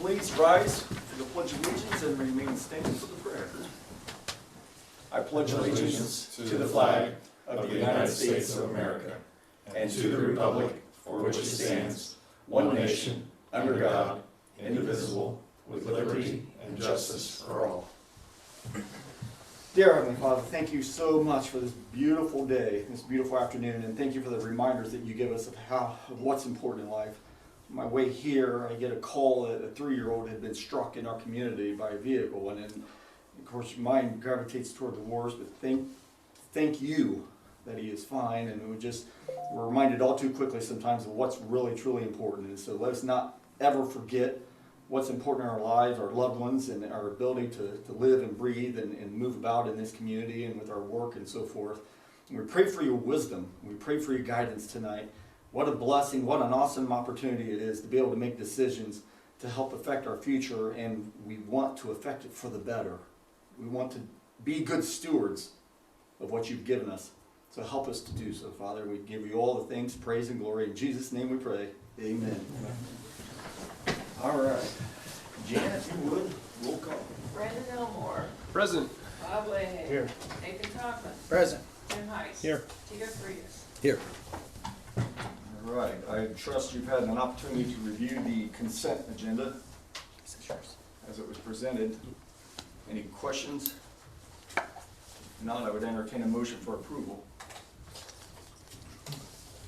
please rise for the Pledge of Allegiance and remain standing for the prayer. I pledge allegiance to the flag of the United States of America and to the republic for which it stands, one nation, under God, indivisible, with liberty and justice for all. Dear Heavenly Father, thank you so much for this beautiful day, this beautiful afternoon, and thank you for the reminders that you give us of what's important in life. On my way here, I get a call that a 3-year-old had been struck in our community by a vehicle, and of course your mind gravitates toward the worst, but thank you that he is fine, and we're reminded all too quickly sometimes of what's really truly important, and so let us not ever forget what's important in our lives, our loved ones, and our ability to live and breathe and move about in this community and with our work and so forth. And we pray for your wisdom. We pray for your guidance tonight. What a blessing, what an awesome opportunity it is to be able to make decisions to help affect our future, and we want to affect it for the better. We want to be good stewards of what you've given us. So help us to do so, Father. We give you all the thanks, praise, and glory. In Jesus' name we pray. Amen. All right. Jan, if you would, roll call. Brandon Elmore. Present. Bob Leahy. Here. Nathan Cochran. Present. Jim Heiss. Here. Tia Frias. Here. All right. I trust you've had an opportunity to review the consent agenda as it was presented. Any questions? If not, I would entertain a motion for approval.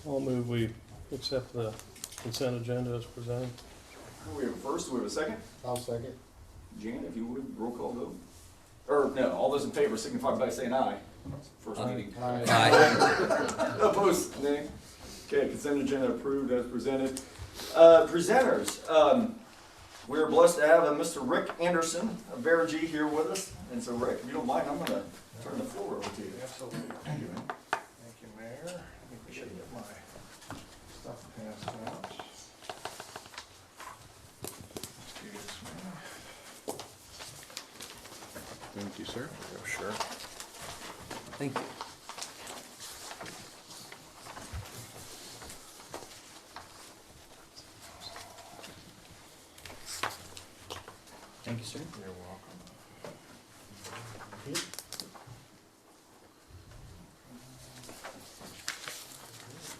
I'll move we accept the consent agenda as presented. We have a first, do we have a second? I'll second. Jan, if you would, roll call vote. Or no, all those in favor signify by saying aye. First meeting. Aye. Opposed, nay. Okay, consent agenda approved as presented. Presenters, we're blessed to have Mr. Rick Anderson of Verigy here with us. And so Rick, if you don't mind, I'm gonna turn the floor over to you. Absolutely. Thank you, Mayor. I think we should get my stuff passed out. Thank you, sir. Oh, sure. Thank you. Thank you, sir. You're welcome.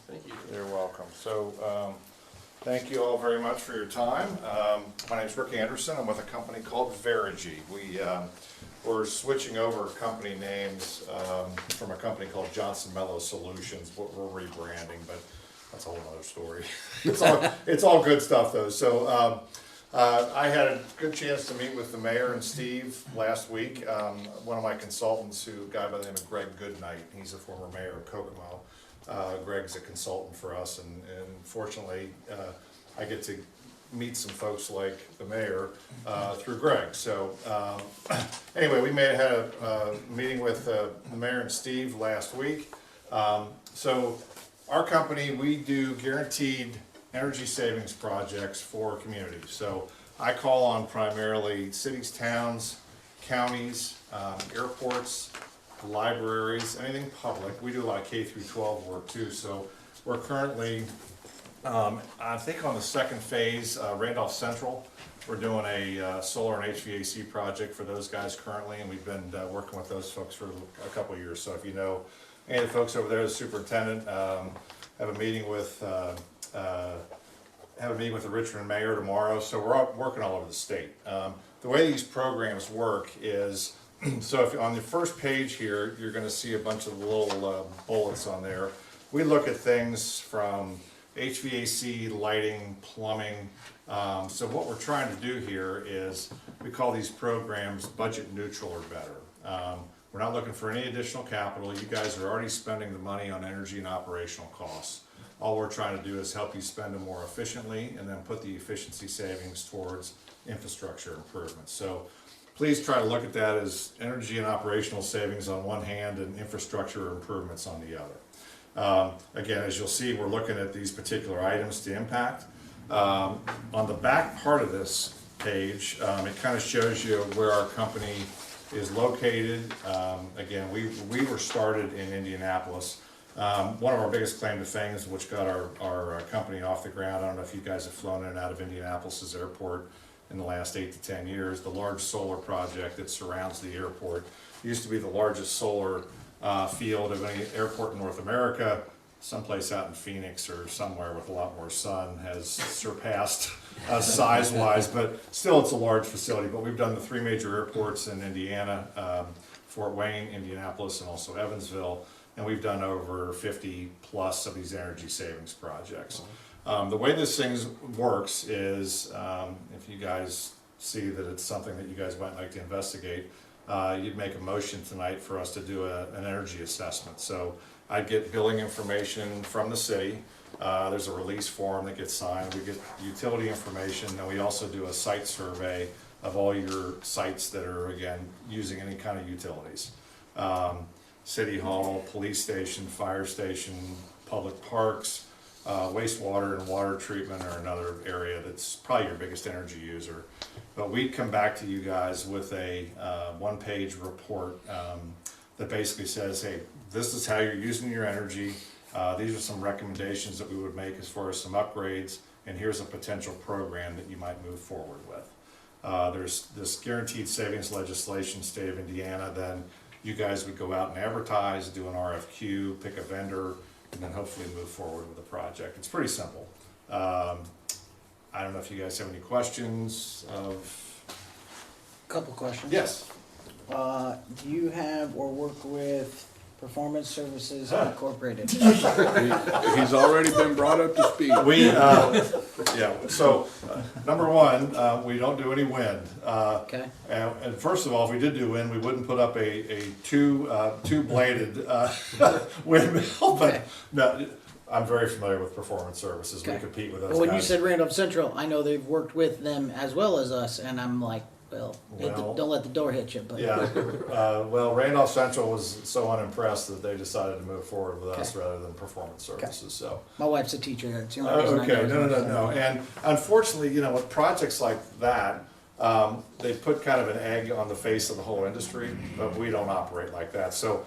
Thank you. You're welcome. So, thank you all very much for your time. My name is Rick Anderson. I'm with a company called Verigy. We're switching over company names from a company called Johnson Mello Solutions. We're rebranding, but that's a whole other story. It's all good stuff though. So I had a good chance to meet with the mayor and Steve last week. One of my consultants, a guy by the name of Greg Goodnight, he's a former mayor of Kokomo. Greg's a consultant for us, and fortunately I get to meet some folks like the mayor through Greg. So anyway, we had a meeting with the mayor and Steve last week. So our company, we do guaranteed energy savings projects for communities. So I call on primarily cities, towns, counties, airports, libraries, anything public. We do a lot of K through 12 work too. So we're currently I think on the second phase, Randolph Central, we're doing a solar and HVAC project for those guys currently, and we've been working with those folks for a couple of years. So if you know any of the folks over there, the superintendent, have a meeting with the Richmond mayor tomorrow. So we're all working all over the state. The way these programs work is, so if on the first page here, you're going to see a bunch of little bullets on there. We look at things from HVAC, lighting, plumbing. So what we're trying to do here is, we call these programs budget neutral or better. We're not looking for any additional capital. You guys are already spending the money on energy and operational costs. All we're trying to do is help you spend them more efficiently and then put the efficiency savings towards infrastructure improvements. So please try to look at that as energy and operational savings on one hand and infrastructure improvements on the other. Again, as you'll see, we're looking at these particular items to impact. On the back part of this page, it kind of shows you where our company is located. Again, we were started in Indianapolis. One of our biggest claim to fame is which got our company off the ground. I don't know if you guys have flown in and out of Indianapolis' airport. in the last 8 to 10 years. The large solar project that surrounds the airport used to be the largest solar field of any airport in North America. Someplace out in Phoenix or somewhere with a lot more sun has surpassed size-wise, but still it's a large facility. But we've done the 3 major airports in Indiana, Fort Wayne, Indianapolis, and also Evansville, and we've done over 50 plus of these energy savings projects. The way this thing works is, if you guys see that it's something that you guys might like to investigate, you'd make a motion tonight for us to do an energy assessment. So I'd get billing information from the city. There's a release form that gets signed. We get utility information, and we also do a site survey of all your sites that are, again, using any kind of utilities. City hall, police station, fire station, public parks, wastewater and water treatment are another area that's probably your biggest energy user. But we come back to you guys with a one-page report that basically says, hey, this is how you're using your energy. These are some recommendations that we would make as far as some upgrades, and here's a potential program that you might move forward with. There's this guaranteed savings legislation, state of Indiana, then you guys would go out and advertise, do an RFQ, pick a vendor, and then hopefully move forward with the project. It's pretty simple. I don't know if you guys have any questions of... Couple questions. Yes. Do you have or work with Performance Services Incorporated? He's already been brought up to speed. We, yeah, so, number one, we don't do any wind. Okay. And first of all, if we did do wind, we wouldn't put up a two-bladed windmill, but Okay. no, I'm very familiar with Performance Services. We Okay. compete with those Well, when you guys. said Randolph Central, I know they've worked with them as well as us, and I'm like, well, don't let the door hit you. But Yeah, well, Randolph Central was so unimpressed that they decided to move forward with us Okay. rather than Performance Services, so. my wife's a teacher. That's the only reason I know Okay, as no, much no, as I no, know. and unfortunately, you know, with projects like that, they put kind of an egg on the face of the whole industry, but we don't operate like that. So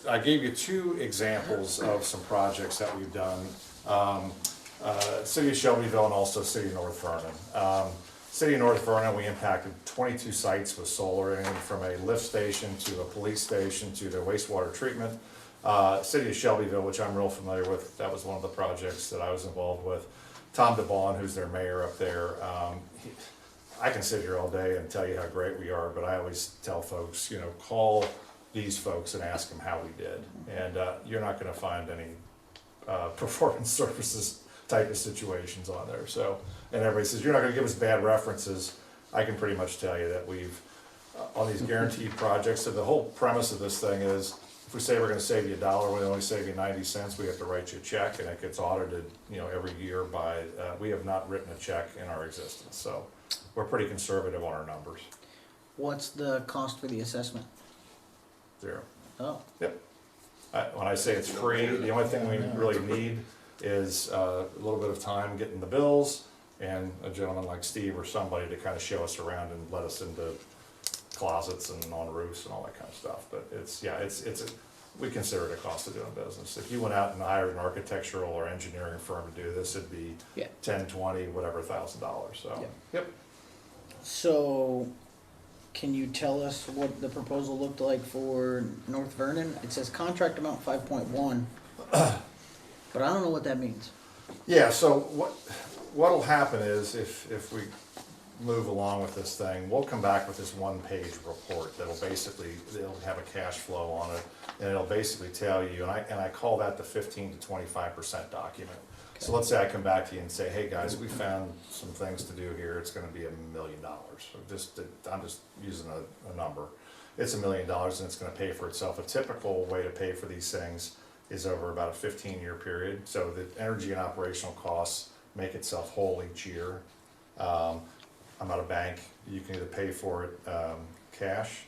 I gave you 2 examples of some projects that we've done. City of Shelbyville and also City of North Vernon. City of North Vernon, we impacted 22 sites with solar, anything from a lift station to a police station to the wastewater treatment. City of Shelbyville, which I'm real familiar with, that was one of the projects that I was involved with. Tom DeBon, who's their mayor up there, I can sit here all day and tell you how great we are, but I always tell folks, you know, call these folks and ask them how we did. And you're not gonna find any Performance Services type of situations on there. So, and everybody says, you're not gonna give us bad references. I can pretty much tell you that we've, on these guaranteed projects, so the whole premise of this thing is, if we say we're gonna save you $1, we only save you 90 cents, we have to write you a check, and it gets audited, you know, every year by, we have not written a check in our existence. So we're pretty conservative on our numbers. What's the cost for the assessment? 0. Oh, Yep. When I say it's free, the only thing we really need is a little bit of time getting the bills and a gentleman like Steve or somebody to kind of show us around and let us into closets and on roofs and all that kind of stuff. But we consider it a cost of doing business. If you went out and hired an architectural or engineering firm to do this, it'd be Yeah. 10, 20, whatever $1,000. So, Yeah. yep. so can you tell us what the proposal looked like for North Vernon? It says contract amount 5.1, but I don't know what that means. Yeah, so what'll happen is if we move along with this thing, we'll come back with this one-page report that'll have a cash flow on it, and it'll basically tell you, and I call that the 15 to 25% document. So let's say I come back to you and say, hey guys, we found some things to do here, it's gonna be $1 million. I'm just using a number. It's $1 million and it's gonna pay for itself. A typical way to pay for these things is over about a 15-year period. So the energy and operational costs make itself whole each year. I'm not a bank. You can either pay for it cash.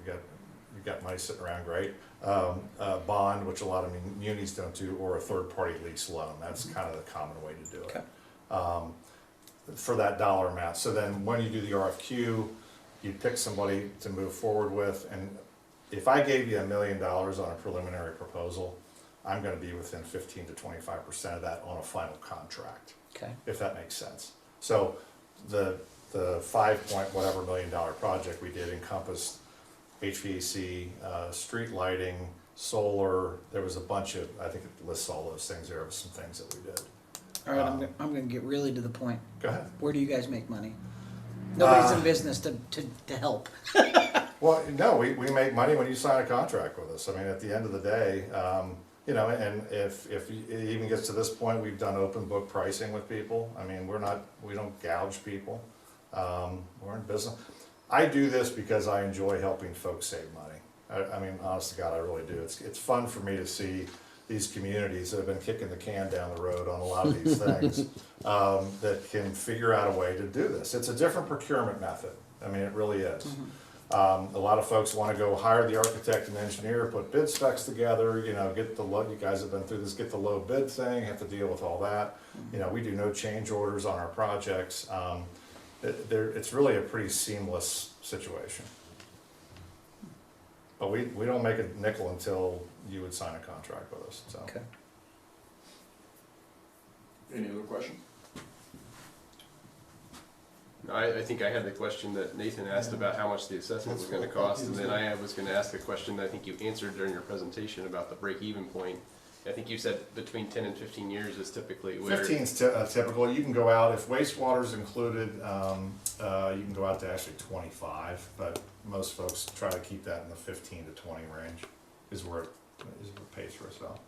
You've got money sitting around, great. Bond, which a lot of munis don't do, or a third-party lease loan. That's kind of the common way to do it. Okay. For that dollar amount. So then when you do the RFQ, you pick somebody to move forward with, and if I gave you $1 million on a preliminary proposal, I'm gonna be within 15 to 25% of that on a final contract, Okay. if that makes sense. So the 5 point whatever million dollar project we did encompassed HVAC, street lighting, solar. There was a bunch of, I think it lists all those things. There were some things that we did. All right, I'm gonna get really to the point. Go ahead. Where do you guys make money? Nobody's in business to help. Well, no, we make money when you sign a contract with us. I mean, at the end of the day, you know, and if it even gets to this point, we've done open book pricing with people. I mean, we don't gouge people. We're in business. I do this because I enjoy helping folks save money. I mean, honest to God, I really do. It's fun for me to see these communities that have been kicking the can down the road on a lot of these things that can figure out a way to do this. It's a different procurement method. I mean, it really is. A lot of folks want to go hire the architect and engineer, put bid specs together, you know, get the low, you guys have been through this, get the low bid thing, have to deal with all that. You know, we do no change orders on our projects. It's really a pretty seamless situation. But we don't make a nickel until you would sign a contract with us, so. Okay. Any other question? No, I think I had the question that Nathan asked about how much the assessment was gonna cost, and then I was gonna ask the question that I think you answered during your presentation about the break-even point. I think you said between 10 and 15 years is typically where. 15's typical. You can go out, if wastewater's included, you can go out to actually 25, but most folks try to keep that in the 15 to 20 range is where it pays for itself.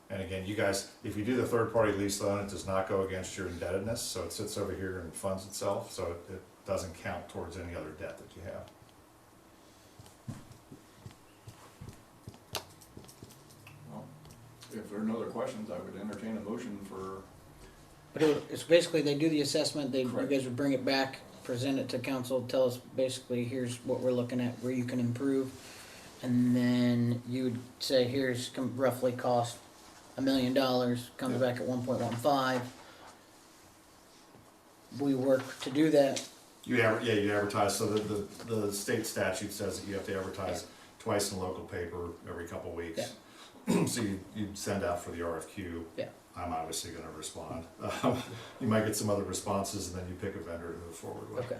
And again, you guys, if you do the third-party lease loan, it does not go against your indebtedness, so it sits over here and funds itself, so it doesn't count towards any other debt that you have. Well, if there are no other questions, I would entertain a motion for, But it's basically, they do the assessment, you Correct. guys would bring it back, present it to council, tell us basically, here's what we're looking at, where you can improve. And then you would say, here's roughly cost $1 million, comes back at 1.15. We work to do that. You advertise, so the state statute says that you have to advertise twice in local paper every couple of weeks. So you send out for the RFQ. Yeah. I'm obviously gonna respond. You might get some other responses, and then you pick a vendor to move forward with. Okay.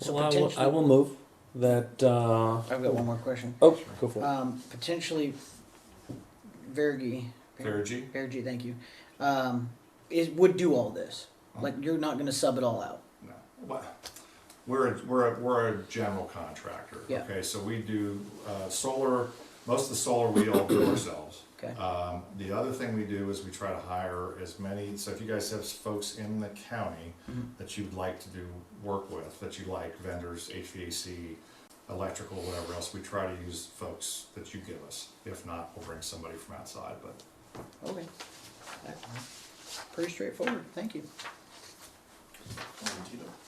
So Well, I potentially, will move that, I've got one more question. oh, go for it. Potentially, Vergy, Vergy? thank you, would do all this. Like, you're not gonna sub it all out. No. What? We're a general contractor. Yeah. Okay, so we do solar. Most of the solar we all do ourselves. Okay. The other thing we do is we try to hire as many, so if you guys have folks in the county that you'd like to do work with, that you like, vendors, HVAC, electrical, whatever else, we try to use folks that you give us. If not, we'll bring somebody from outside, but. Okay. Pretty straightforward, thank you.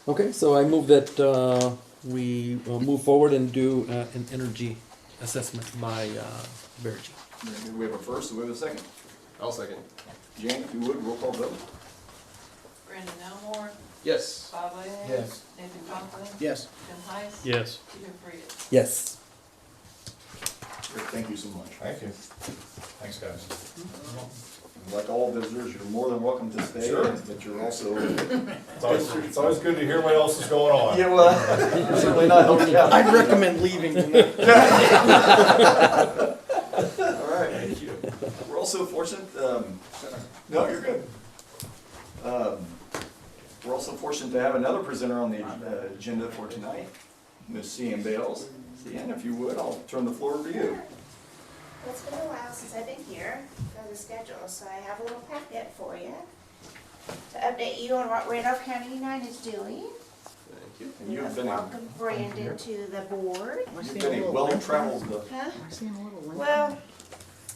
Okay, so I move that, we move forward and do, an energy assessment by, Vergy. we have a first, and we have a second. I'll second. Jan, if you would, roll call vote. Brandon Elmore, Yes. Bob Leahy. Yes. Nathan Conklin. Yes. Tim Heiss. Yes. Peter Frias. Yes. Great, thank you so much. Thank you. Thanks, guys. Like all visitors, you're more than welcome to stay, Sure. but you're also. It's always good to hear what else is going on. Yeah, well, you're certainly not helping out. I'd recommend leaving tonight. All right, thank you. We're also fortunate, no, you're good. We're also fortunate to have another presenter on the agenda for tonight, Ms. C.M. Bales. C.M., if you would, I'll turn the floor over to you. Well, it's been a while since I've been here for the schedule, so I have a little packet for you to update you on what Randolph County United's doing. Thank you. And you have And been a, welcome Brandon to the board. you've been a well-traveled, Huh? Am I seeing a little link? Well,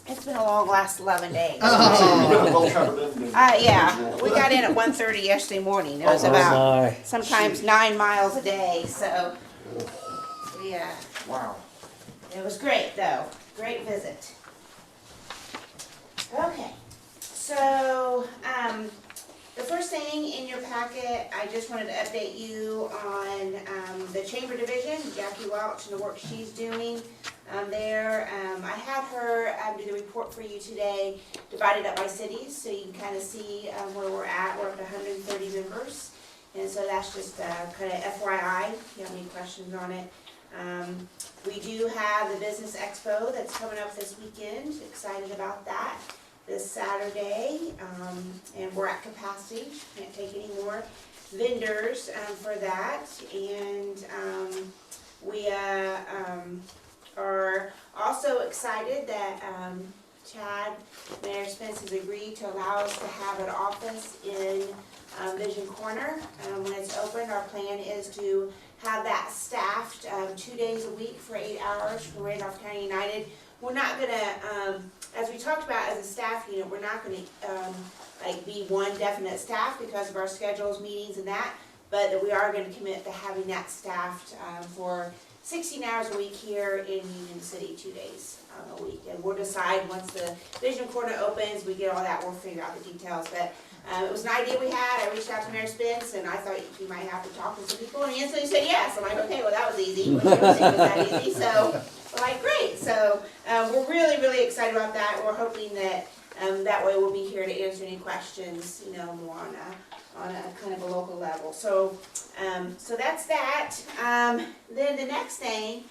it's been a long last 11 days. you've been a well-traveled individual. Yeah, we got in at 1:30 yesterday morning. It was Oh, about my. sometimes 9 miles a day, so yeah, Wow. it was great though. Great visit. Okay, so the first thing in your packet, I just wanted to update you on the chamber division, Jackie Welch and the work she's doing. there. I had her do the report for you today, divided up by cities, so you can kind of see where we're at. We're up to 130 members. And so that's just kind of FYI, if you have any questions on it. We do have the Business Expo that's coming up this weekend. Excited about that. This Saturday, and we're at capacity. Can't take any more vendors for that. And we are also excited that Chad, Mayor Spence, has agreed to allow us to have an office in Vision Corner. When it's open, our plan is to have that staffed 2 days a week for 8 hours for Randolph County United. We're not gonna, as we talked about as a staff unit, we're not gonna like be one definite staff because of our schedules, meetings and that, but that we are gonna commit to having that staffed for 16 hours a week here in Union City, 2 days a week. And we'll decide once the Vision Corner opens, we get all that, we'll figure out the details. But it was an idea we had. I reached out to Mayor Spence and I thought you might have to talk to some people, and he instantly said yes. I'm like, okay, well that was easy. But everything was that easy, so we're like, great. So we're really, really excited about that. We're hoping that that way we'll be here to answer any questions, you know, more on a kind of a local level. So so that's that. Then the next thing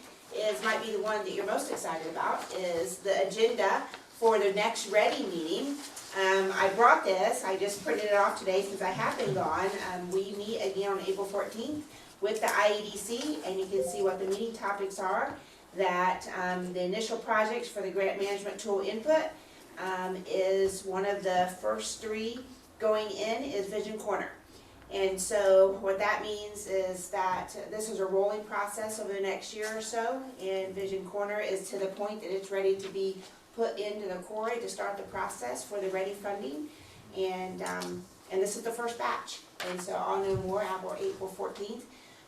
might be the one that you're most excited about, is the agenda for the next Ready meeting. I brought this, I just printed it off today since I have been gone. We meet again on April 14th with the IEDC, and you can see what the meeting topics are. That the initial projects for the grant management tool input is one of the first 3 going in is Vision Corner. And so what that means is that this is a rolling process over the next year or so, and Vision Corner is to the point that it's ready to be put into the quarry to start the process for the Ready funding. And this is the first batch. And so I'll know more after April 14th.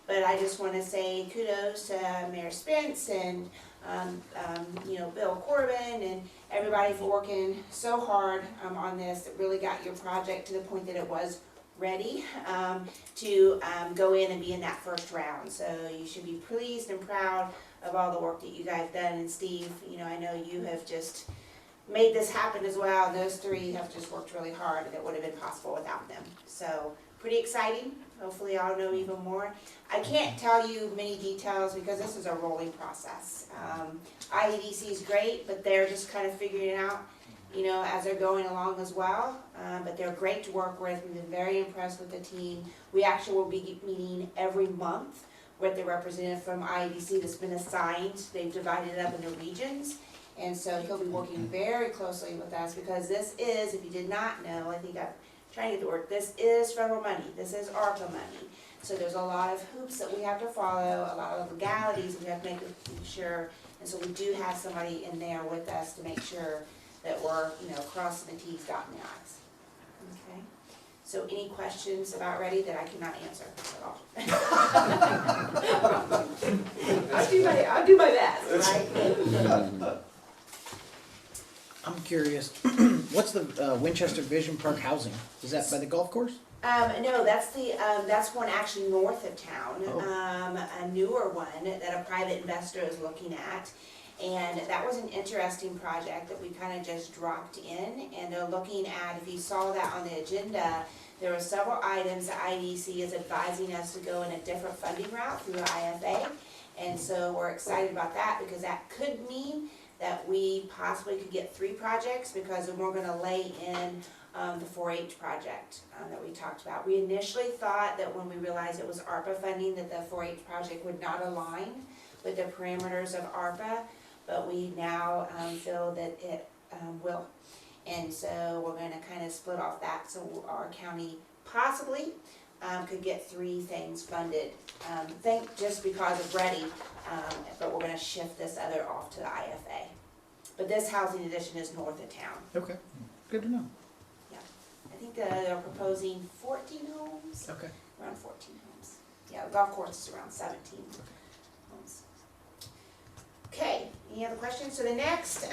But I just want to say kudos to Mayor Spence and you know, Bill Corbin and everybody for working so hard on this. It really got your project to the point that it was ready to go in and be in that first round. So you should be pleased and proud of all the work that you guys have done. And Steve, you know, I know you have just made this happen as well. And those 3 have just worked really hard, and it would have been possible without them. So pretty exciting. Hopefully I'll know even more. I can't tell you many details because this is a rolling process. IEDC is great, but they're just kind of figuring it out, you know, as they're going along as well. But they're great to work with. We've been very impressed with the team. We actually will be meeting every month with the representative from IEDC that's been assigned. They've divided it up into regions. And so he'll be working very closely with us because this is, if you did not know, I think I'm trying to get the word, this is federal money. This is ARPA money. So there's a lot of hoops that we have to follow, a lot of legalities we have to make sure. And so we do have somebody in there with us to make sure that we're, you know, crossing the T's, dotting the I's. Okay? So any questions about Ready that I cannot answer at all? I'll do my best, right? I'm curious, what's the Winchester Vision Park housing? Is that by the golf course? No, that's one actually north of town, a newer one that a private investor is looking at. And that was an interesting project that we kind of just dropped in, and they're looking at, if you saw that on the agenda, there were several items that IDC is advising us to go in a different funding route through IFA. And so we're excited about that because that could mean that we possibly could get 3 projects, because then we're going to lay in the 4-H project that we talked about. We initially thought that when we realized it was ARPA funding that the 4-H project would not align with the parameters of ARPA, but we now feel that it will. And so we're going to kind of split off that, so our county possibly could get 3 things funded. Think just because of Ready, but we're going to shift this other off to the IFA. But this housing addition is north of town. Okay, good to know. Yeah, I think they're proposing 14 homes. Okay. Around 14 homes. Yeah, the golf course is around 17 homes. Okay, any other questions? So the next,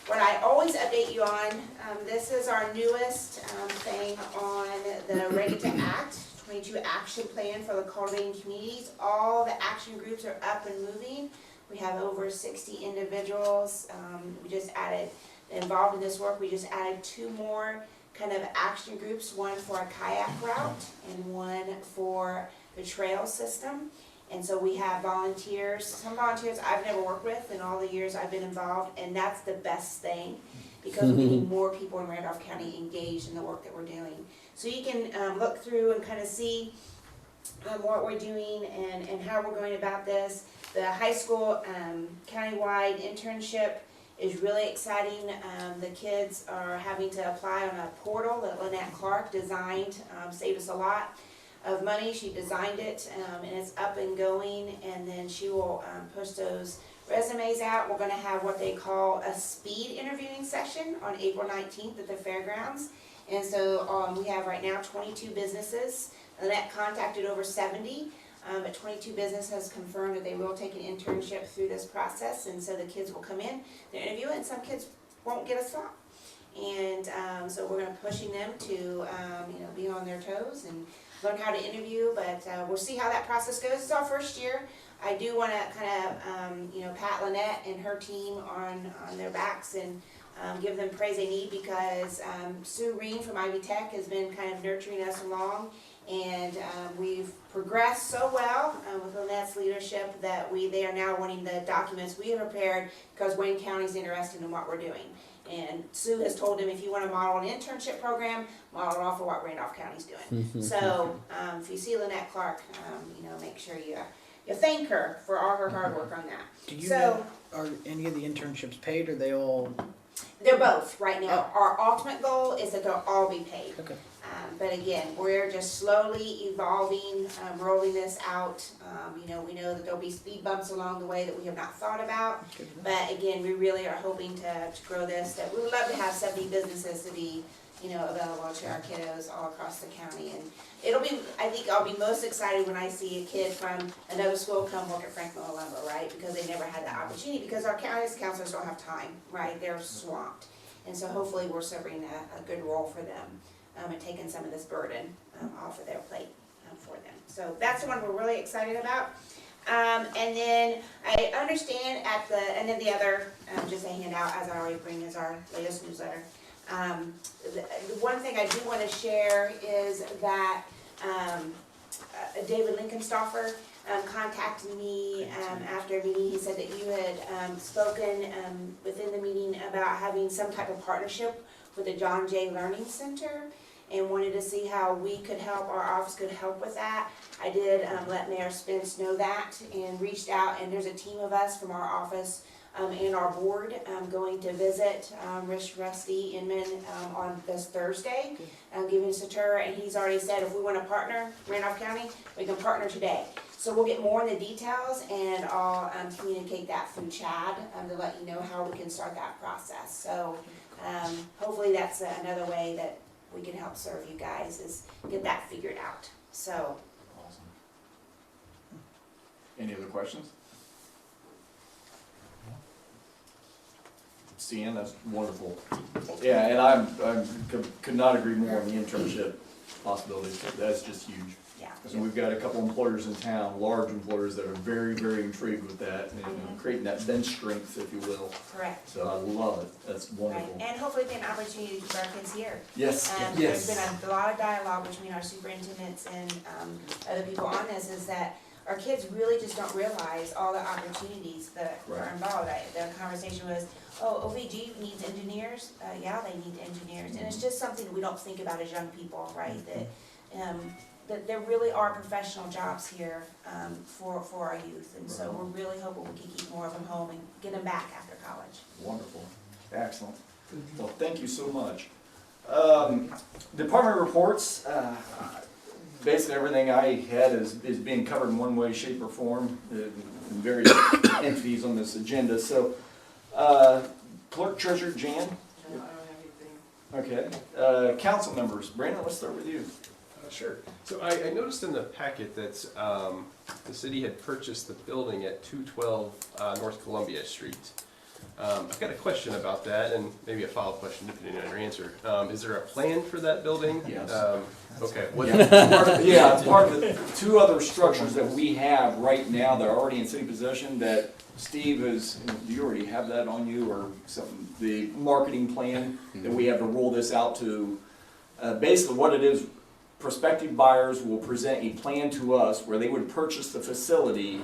what I always update you on, this is our newest thing on the Ready to Act 22 action plan for the cultivating communities. All the action groups are up and moving. We have over 60 individuals. We just added, involved in this work, we just added 2 more kind of action groups, one for a kayak route and one for the trail system. And so we have volunteers, some volunteers I've never worked with in all the years I've been involved, and that's the best thing, because we need more people in Randolph County engaged in the work that we're doing. So you can look through and kind of see what we're doing and how we're going about this. The high school countywide internship is really exciting. The kids are having to apply on a portal that Lynette Clark designed, saved us a lot of money. She designed it, and it's up and going, and then she will push those resumes out. We're gonna have what they call a speed interviewing session on April 19th at the fairgrounds. And so we have right now 22 businesses. Lynette contacted over 70, but 22 businesses has confirmed that they will take an internship through this process, and so the kids will come in, they interview, and some kids won't get a spot. And so we're gonna pushing them to be on their toes and learn how to interview, but we'll see how that process goes. It's our first year. I do want to kind of pat Lynette and her team on their backs and give them praise they need, because Sue Reen from Ivy Tech has been kind of nurturing us along, and we've progressed so well with Lynette's leadership that they are now wanting the documents we have prepared, because Wayne County's interested in what we're doing. And Sue has told them, if you want to model an internship program, model it off of what Randolph County's doing. So if you see Lynette Clark, make sure you thank her for all her hard work on that. Do you know, are any of the internships paid, or they all? They're both right now. Our ultimate goal is that they'll all be paid. Okay. But again, we're just slowly evolving, rolling this out. We know that there'll be speed bumps along the way that we have not thought about. But again, we really are hoping to grow this. That we would love to have 70 businesses to be, available to our kiddos all across the county. And I think I'll be most excited when I see a kid from another school come work at Franklin Lumber, right? Because they never had that opportunity, because our county counselors don't have time, right? They're swamped. And so hopefully we're serving a good role for them. And taking some of this burden off of their plate for them. So that's the one we're really excited about. And then I understand and then the other, just a handout, as I already bring, is our latest newsletter. The one thing I do want to share is that David Linkenstoffer contacted me after a meeting. He said that you had spoken within the meeting about having some type of partnership with the John Jay Learning Center, and wanted to see how we could help, our office could help with that. I did let Mayor Spence know that, and reached out, and there's a team of us from our office and our board going to visit Rusty Inman on this Thursday, giving us a tour, and he's already said if we want to partner, Randolph County, we can partner today. So we'll get more in the details, and I'll communicate that through Chad to let you know how we can start that process. So hopefully that's another way that we can help serve you guys, is get that figured out. So. Awesome. Any other questions? Cian, that's wonderful. Yeah, and I could not agree more on the internship possibilities. That's just huge. Yeah. So we've got a couple employers in town, large employers, that are very, very intrigued with that, and creating that bench strength, if you will. Correct. So I love it. That's Right, wonderful. and hopefully be an opportunity to keep our kids here. Yes. There's been a lot of dialogue between our superintendents and other people on this, is that our kids really just don't realize all the opportunities that are involved. The conversation was, OVG needs engineers? Yeah, they need engineers. And it's just something that we don't think about as young people, right? That there really are professional jobs here for our youth. And so we're really hoping we can keep more of them home and get them back after college. Wonderful. Excellent. Well, thank you so much. Department reports. Basically everything I had is being covered in one way, shape, or form in various entities on this agenda. So, Clerk Treasurer Jan. No, I don't have anything. Okay. Council members. Brandon, let's start with you. Sure. So I noticed in the packet that the city had purchased the building at 212 North Columbia Street. I've got a question about that, and maybe a follow-up question depending on your answer. Is there a plan for that building? Yes. Okay. What, Yeah, it's part of the two other structures that we have right now that are already in city possession that Steve is, do you already have that on you or something? The marketing plan that we have to roll this out to, basically what it is, prospective buyers will present a plan to us where they would purchase the facility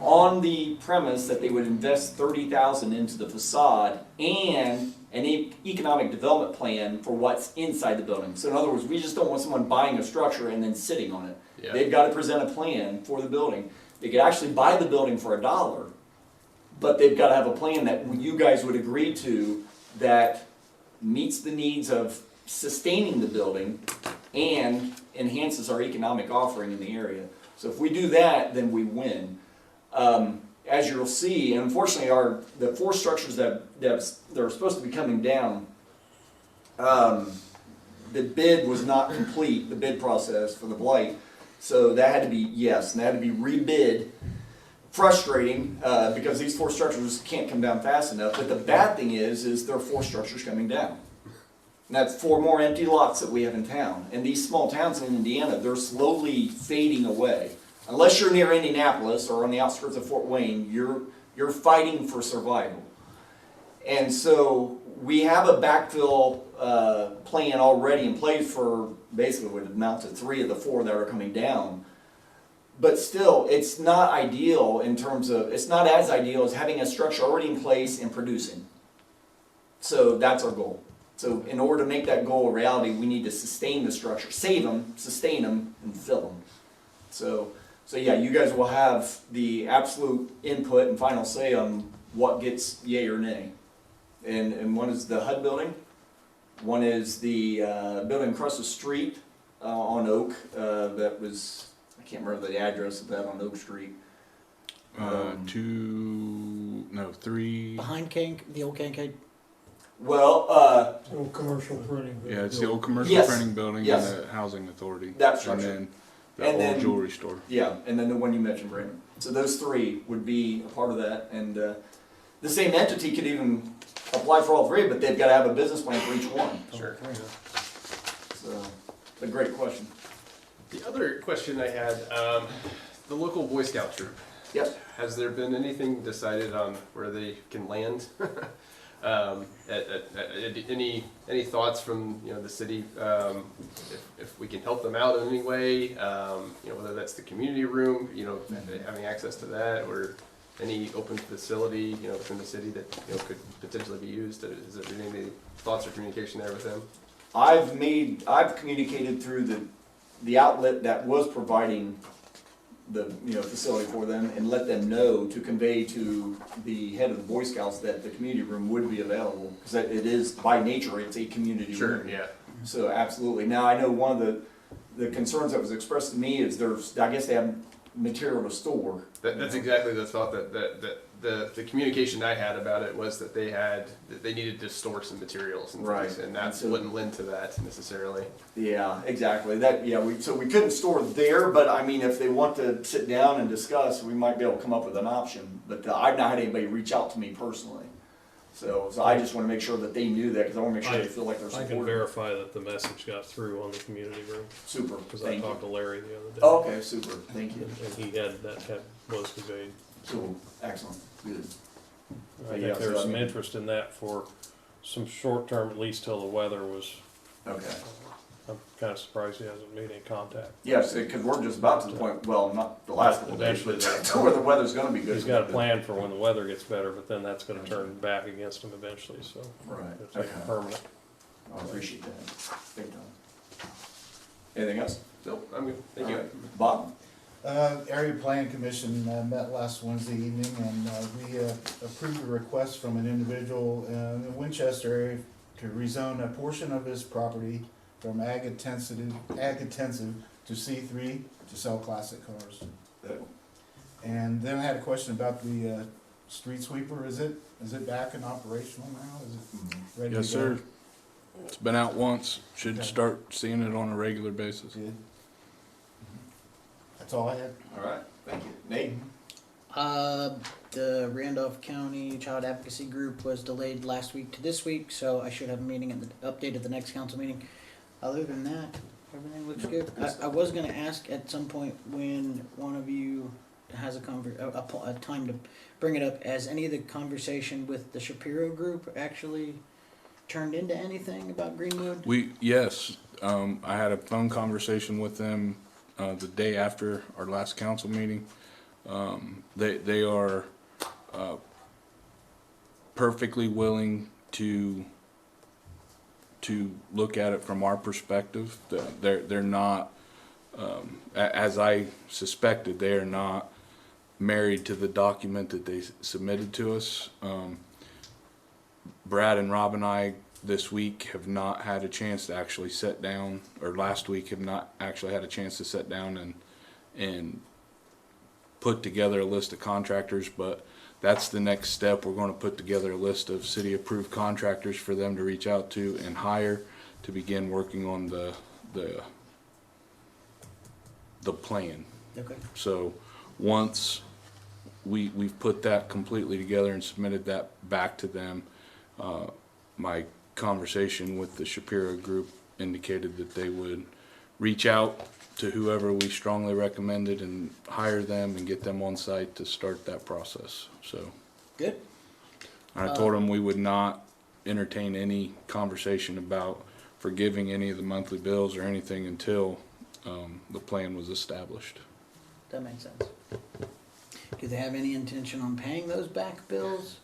on the premise that they would invest $30,000 into the facade and an economic development plan for what's inside the building. So in other words, we just don't want someone buying a structure and then sitting on it. Yeah. They've got to present a plan for the building. They could actually buy the building for $1, but they've got to have a plan that you guys would agree to that meets the needs of sustaining the building and enhances our economic offering in the area. So if we do that, then we win. As you'll see, and unfortunately the four structures that are supposed to be coming down, the bid was not complete, the bid process for the blight. So that had to be, and that had to be rebid. Frustrating, because these four structures can't come down fast enough. But the bad thing is there are four structures coming down. And that's 4 more empty lots that we have in town. And these small towns in Indiana, they're slowly fading away. Unless you're near Indianapolis or on the outskirts of Fort Wayne, you're fighting for survival. And so we have a backfill plan already in place for basically what amounts to 3 of the 4 that are coming down. But still, it's not ideal in terms of, it's not as ideal as having a structure already in place and producing. So that's our goal. So in order to make that goal a reality, we need to sustain the structure, save them, sustain them, and fill them. So yeah, you guys will have the absolute input and final say on what gets yay or nay. And one is the HUD building. One is the building across the street on Oak. That was, I can't remember the address of that on Oak Street. 3. Behind the old Kincaid. Well, Old commercial printing. Yeah, it's the old commercial Yes. printing building Yes. and the housing authority. That structure. And then the And old then- jewelry store. yeah, and then the one you mentioned, Brandon. So those 3 would be a part of that. And the same entity could even apply for all 3, but they've got to have a business plan for each one. Sure. So, a great question. The other question I had, the local Boy Scout troop. Yep. Has there been anything decided on where they can land? Any thoughts from the city, if we can help them out in any way, whether that's the community room, having access to that, or any open facility within the city that could potentially be used? Is there any thoughts or communication there with them? I've communicated through the outlet that was providing the facility for them and let them know to convey to the head of the Boy Scouts that the community room would be available, because it is by nature it's a community room. Yeah. So absolutely. Now I know one of the concerns that was expressed to me is I guess they have material to store. That's exactly the thought that the communication I had about it was that they needed to store some materials and things, and that wouldn't lend to that necessarily. Yeah, exactly. So we couldn't store there, but I mean, if they want to sit down and discuss, we might be able to come up with an option. But I've not had anybody reach out to me personally. So I just want to make sure that they knew that, because I want to make sure they feel like they're supported. I can verify that the message got through on the community room. Super. Because I talked to Larry the other day. Oh, okay, super. Thank you. And he was conveyed. Cool. Excellent. Good. I think there's some interest in that for some short term, at least till the weather was. Okay. I'm kind of surprised he hasn't made any contact. Yes, because we're just about to the point, well, not the last couple of days, but to where the weather's going to be good. He's got a plan for when the weather gets better, but then that's going to turn back against him eventually, so. Right. It's like permanent. I appreciate that. Big time. Anything else? Nope, I'm good. Thank you. Bob? Area Plan Commission met last Wednesday evening, and we approved a request from an individual in the Winchester area to rezone a portion of his property from ag intensive to C3 to sell classic cars. And then I had a question about the street sweeper. Is it back and operational now? Is it ready Yes, to go? sir. It's been out once. Should start seeing it on a regular basis. Good. That's all I had. All right. Thank you. Nate? The Randolph County Child Advocacy Group was delayed last week to this week, so I should have a meeting at the update at the next council meeting. Other than that, everything looks good. I was gonna ask at some point when one of you has a time to bring it up, has any of the conversation with the Shapiro Group actually turned into anything about Greenwood? Yes, I had a phone conversation with them, the day after our last council meeting. They are, perfectly willing to look at it from our perspective. They're not, as I suspected, they are not married to the document that they submitted to us. Brad and Rob and I this week have not had a chance to actually sit down, or last week have not actually had a chance to sit down and put together a list of contractors, but that's the next step. We're going to put together a list of city-approved contractors for them to reach out to and hire to begin working on the plan. Okay. So once we've put that completely together and submitted that back to them, my conversation with the Shapiro Group indicated that they would reach out to whoever we strongly recommended and hire them and get them on site to start that process. So Good. I told them we would not entertain any conversation about forgiving any of the monthly bills or anything until the plan was established. That makes sense. Do they have any intention on paying those back bills?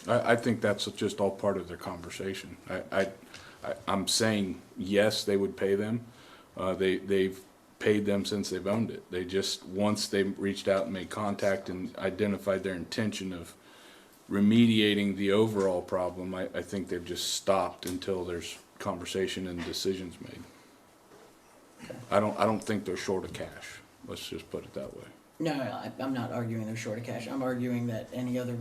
I think that's just all part of their conversation. I'm saying yes, they would pay them. They've paid them since they've owned it. They just, once they reached out and made contact and identified their intention of remediating the overall problem, I think they've just stopped until there's conversation and decisions made. Okay. I don't think they're short of cash. Let's just put it that way. No, I'm not arguing they're short of cash. I'm arguing that any other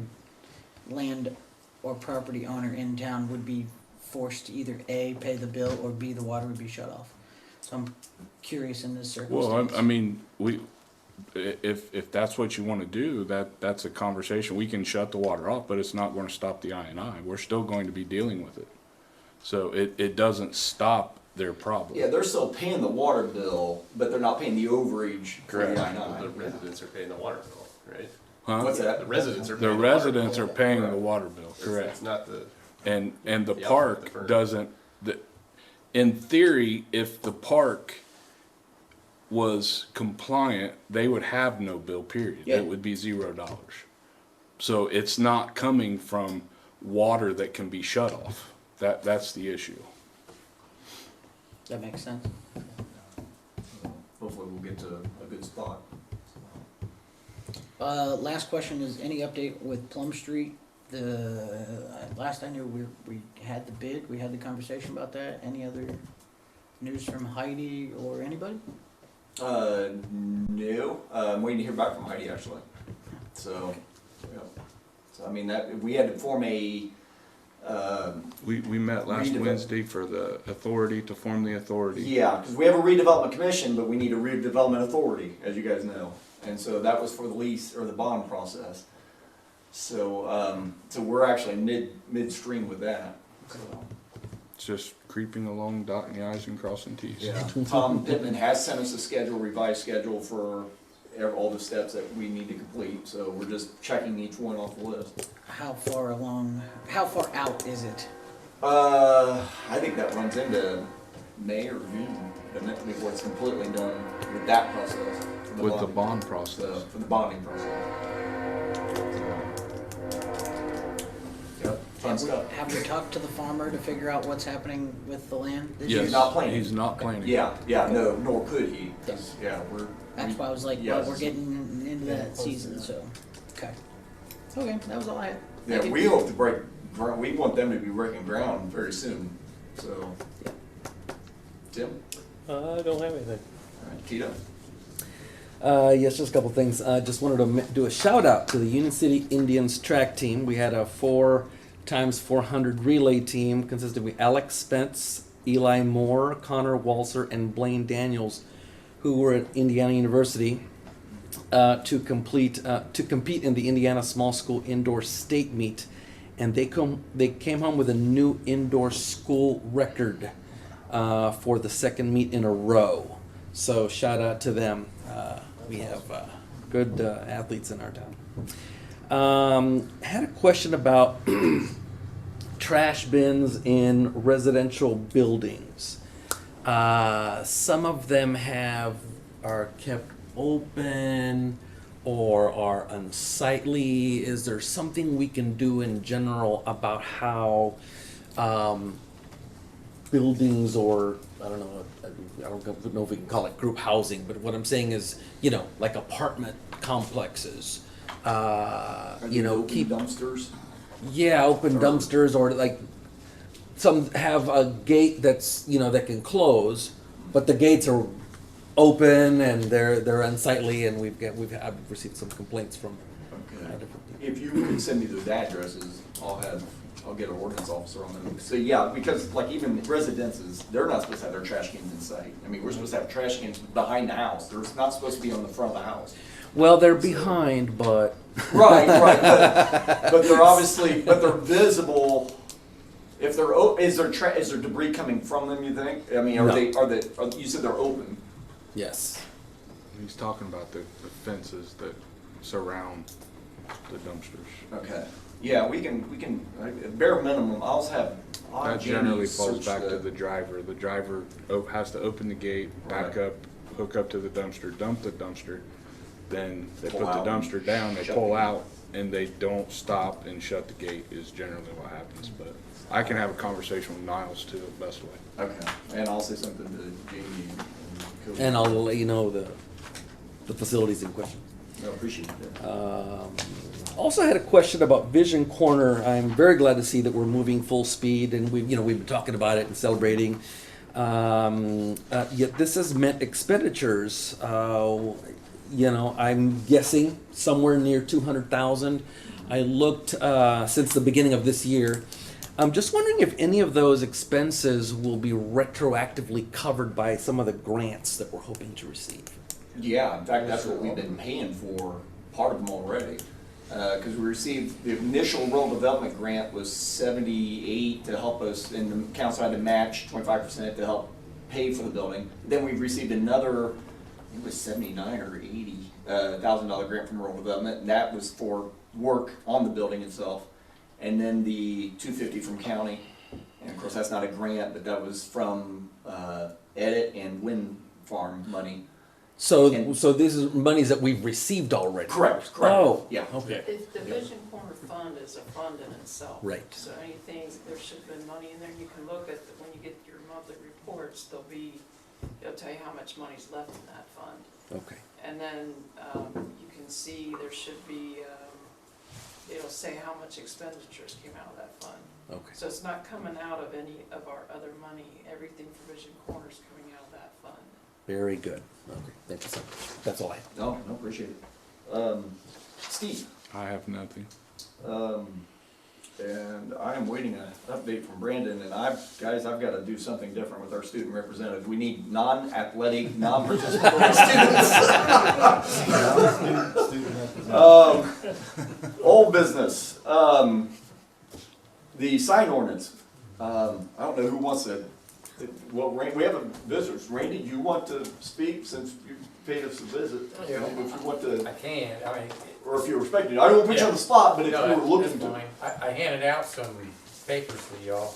land or property owner in town would be forced to either A, pay the bill, or B, the water would be shut off. So I'm curious in this circumstance. Well, I mean, if that's what you want to do, that's a conversation. We can shut the water off, but it's not going to stop the I&I. We're still going to be dealing with it. So it doesn't stop their problem. Yeah, they're still paying the water bill, but they're not paying the overage for Correct. the I-9. The residents are paying the water bill, right? Huh? What's that? The residents are The paying residents the are water paying bill. the water bill, It's correct. not the, And the the outlet, the park firm. doesn't, in theory, if the park was compliant, they would have no bill, period. Yeah. It would be $0. So it's not coming from water that can be shut off. That's the issue. That makes sense. Hopefully we'll get to a good spot. Last question is any update with Plum Street? Last I knew, we had the bid, we had the conversation about that. Any other news from Heidi or anybody? No, I'm waiting to hear back from Heidi actually. So, yeah. So I mean we had to form a, We met last Redevelop. Wednesday for the authority to form the authority. yeah, because we have a redevelopment commission, but we need a redevelopment authority, as you guys know. And so that was for the lease or the bond process. So, so we're actually midstream with that. So, It's just creeping along, dotting the i's and crossing t's. yeah, Tom Pittman has sent us a schedule, revised schedule for all the steps that we need to complete. So we're just checking each one off the list. How far out is it? I think that runs into May or June, doesn't it, before it's completely done with that process. for With the bonding. bond process. For the bonding process. Yep, fun stuff. Have we talked to the farmer to figure out what's happening with the land this Yes, year? He's not planning. He's not planning. Yeah, no, nor could he, 'cause, yeah, That's why I was like, Yes. well, we're getting into that season, so, okay. Okay, that was all I had. Yeah, Thank you. we hope to break ground, we want them to be breaking ground very soon, so. Tim? I don't have anything. Alright, Tito? Yes, just a couple things. Just wanted to do a shout out to the Union City Indians track team. We had a 4x400 relay team consisting of Alex Spence, Eli Moore, Connor Walser, and Blaine Daniels, who were at Indiana University. to compete in the Indiana Small School Indoor State Meet, and they came home with a new indoor school record for the second meet in a row. So shout out to them. We have good athletes in our town. Had a question about trash bins in residential buildings. Some of them are kept open or are unsightly. Is there something we can do in general about how buildings, or I don't know if we can call it group housing, but what I'm saying is, like apartment complexes, keep dumpsters. yeah, open dumpsters, or like some have a gate that's that can close, but the gates are open and they're unsightly, and I've received some complaints from different people. If you can send me those addresses, I'll get an ordinance officer on them. So yeah, because like even residences, they're not supposed to have their trash cans in sight. I mean, we're supposed to have trash cans behind the house. They're not supposed to be on the front of the house. Well, they're behind, but right, but they're obviously, but they're visible. If they're is there debris coming from them? You think? I mean, No. You said they're open. yes. He's talking about the fences that surround the dumpsters. Okay. Yeah, we can bare minimum. I'll have. That generally falls back to the driver. The driver has to open the gate, back up, hook up to the dumpster, dump the dumpster. Then they Pull put the out, dumpster down, they shut pull the gate. out, and they don't stop and shut the gate is generally what happens. But I can have a conversation with Niles too, best way. Okay, and I'll say something to Jamie. Cody. And I'll let you know the facilities in question. I appreciate that. Also had a question about Vision Corner. I'm very glad to see that we're moving full speed, and we've been talking about it and celebrating. Yet this has meant expenditures. I'm guessing somewhere near 200,000. I looked since the beginning of this year. I'm just wondering if any of those expenses will be retroactively covered by some of the grants that we're hoping to receive. Yeah, in fact, that's what we've been paying for, part of them already. Because we received, the initial rural development grant was 78 to help us, and the council had to match 25% to help pay for the building. Then we've received another, I think it was 79 or 80 $1,000 grant from rural development, and that was for work on the building itself. And then the 250 from county, and of course that's not a grant, but that was from edit and wind farm money. So this is monies that we've received already. Correct. Oh, yeah. Okay. The Vision Corner Fund is a fund in itself. Right. So anything, there should have been money in there, you can look at, when you get your monthly reports, it'll tell you how much money's left in that fund. Okay. And then you can see there should be, it'll say how much expenditures came out of that fund. Okay. So it's not coming out of any of our other money, everything for Vision Corner is coming out of that fund. Very good. Okay. Thank you so much. That's all I have. No, appreciate it. Steve, I have nothing. and I am waiting an update from Brandon, and I've got to do something different with our student representatives. We need non-athletic, non-participatory students. Old business. The sign ordinance. I don't know who wants to. Well, we have a visitors. Randy, do you want to speak since you paid us a visit? Yeah. If you want to, I can, I mean. or if you're expecting, I don't want to put you on the spot, but if No, you were looking that's to. fine. I handed out some papers to y'all.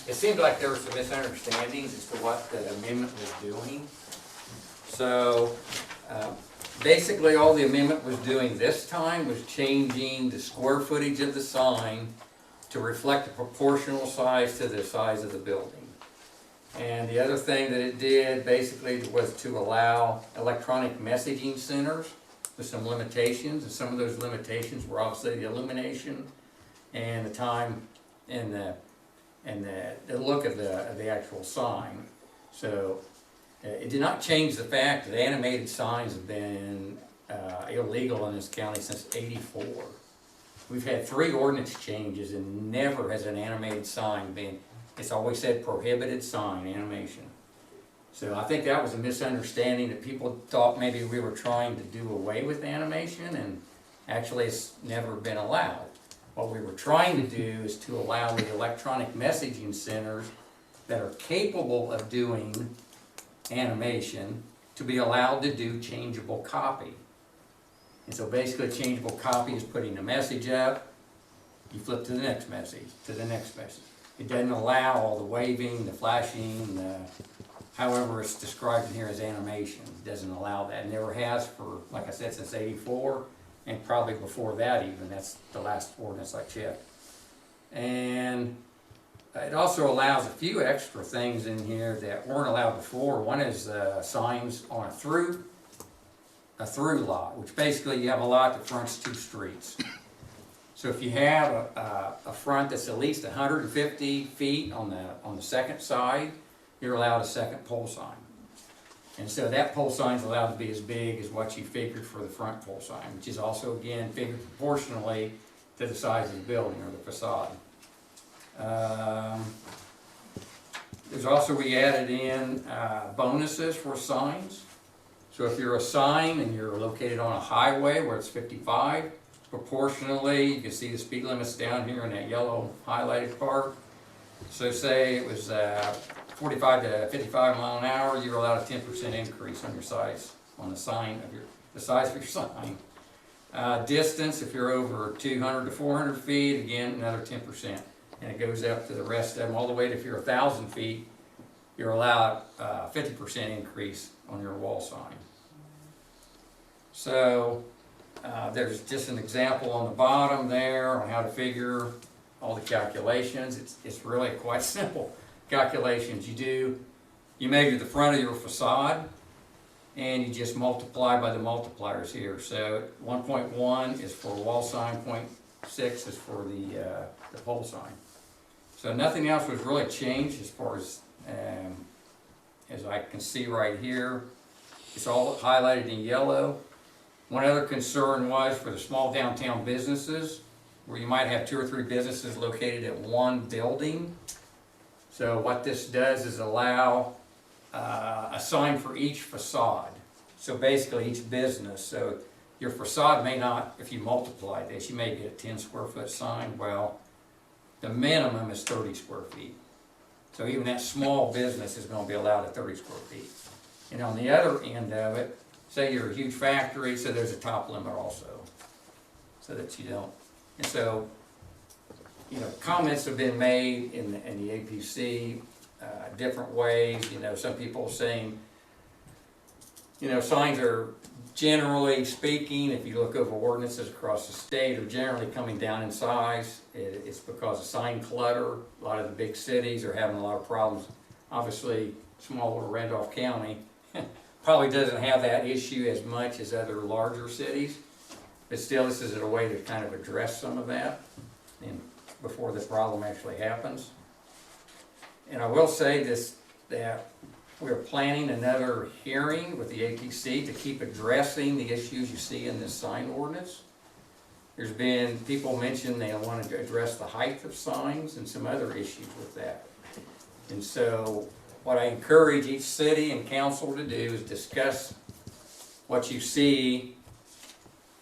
It seemed like there were some misunderstandings as to what the amendment was doing. So, basically all the amendment was doing this time was changing the square footage of the sign to reflect the proportional size to the size of the building. And the other thing that it did basically was to allow electronic messaging centers with some limitations, and some of those limitations were obviously the illumination and the time and the look of the actual sign. So it did not change the fact that animated signs have been illegal in this county since '84. We've had 3 ordinance changes and never has an animated sign been. It's always said prohibited sign animation. So I think that was a misunderstanding, that people thought maybe we were trying to do away with animation, and actually it's never been allowed. What we were trying to do is to allow the electronic messaging centers that are capable of doing animation to be allowed to do changeable copy. And so basically changeable copy is putting a message up, you flip to the next message, to the next message. It doesn't allow all the waving, the flashing, however it's described in here as animation. It doesn't allow that. It never has for, like I said, since '84, and probably before that even. That's the last ordinance I checked. And it also allows a few extra things in here that weren't allowed before. One is signs on a through lot, which basically you have a lot that fronts two streets. So if you have a front that's at least 150 feet on the second side, you're allowed a second pole sign. And so that pole sign is allowed to be as big as what you figured for the front pole sign, which is also, again, figured proportionally to the size of the building or the facade. There's also, we added in bonuses for signs. So if you're a sign and you're located on a highway where it's 55, proportionally, you can see the speed limits down here in that yellow highlighted part. So say it was 45 to 55 mile an hour, you're allowed a 10% increase on your size, on the sign of the size of your sign. Distance, if you're over 200 to 400 feet, again, another 10%. And it goes up to the rest of them, all the way to, if you're 1,000 feet, you're allowed 50% increase on your wall sign. So there's just an example on the bottom there on how to figure all the calculations. It's really quite simple calculations. You measure the front of your facade, and you just multiply by the multipliers here. So 1.1 is for wall sign, 0.6 is for the pole sign. So nothing else was really changed as far as I can see right here. It's all highlighted in yellow. One other concern was for the small downtown businesses, where you might have 2 or 3 businesses located at one building. So what this does is allow a sign for each facade. So basically each business, so your facade may not, if you multiply this, you may get a 10 square foot sign. Well, the minimum is 30 square feet. So even that small business is gonna be allowed at 30 square feet. And on the other end of it, say you're a huge factory, so there's a top limit also, so that you don't. And so, you know, comments have been made in the APC different ways. You know, some people saying, you know, signs are, generally speaking, if you look over ordinances across the state, are generally coming down in size. It's because of sign clutter. A lot of the big cities are having a lot of problems. Obviously, small little Randolph County probably doesn't have that issue as much as other larger cities, but still, this is a way to kind of address some of that and before the problem actually happens. And I will say this, that we're planning another hearing with the APC to keep addressing the issues you see in this sign ordinance. There's been people mention they wanted to address the height of signs and some other issues with that. And so what I encourage each city and council to do is discuss what you see.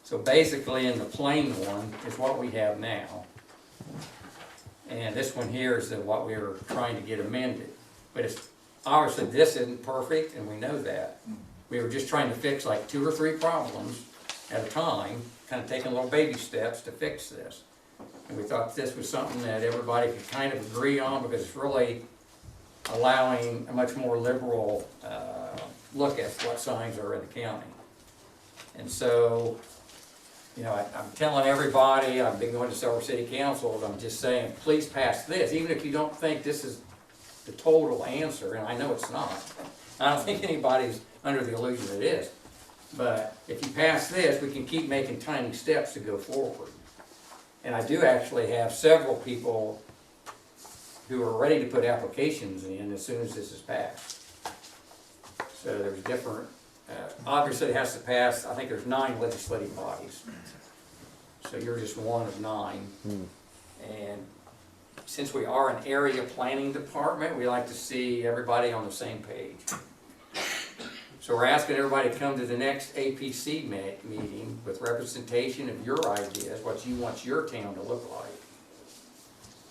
So basically in the plain one is what we have now. And this one here is what we were trying to get amended. But it's obviously this isn't perfect, and we know that. We were just trying to fix like 2 or 3 problems at a time, kind of taking little baby steps to fix this. And we thought this was something that everybody could kind of agree on, because it's really allowing a much more liberal look at what signs are in the county. And so, you know, I'm telling everybody, I've been going to several city councils, I'm just saying, please pass this, even if you don't think this is the total answer, and I know it's not. I don't think anybody's under the illusion it is. But if you pass this, we can keep making tiny steps to go forward. And I do actually have several people who are ready to put applications in as soon as this is passed. So there's different, obviously it has to pass, I think there's 9 legislative bodies. So you're just one of 9. And since we are an area planning department, we like to see everybody on the same page. So we're asking everybody to come to the next APC meeting with representation of your ideas, what you want your town to look like,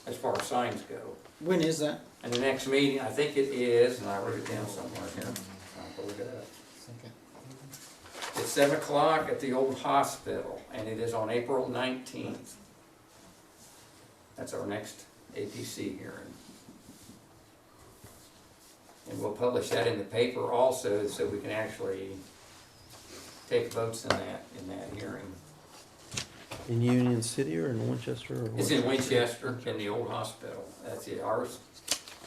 as far as signs go. When is that? And the next meeting, I think it is, and I wrote it down somewhere here. I'll pull it up. It's 7 o'clock at the old hospital, and it is on April 19th. That's our next APC hearing. And we'll publish that in the paper also, so we can actually take votes in that hearing. In Union City or in Winchester? Or It's in Winchester, in the old hospital. That's it. Ours,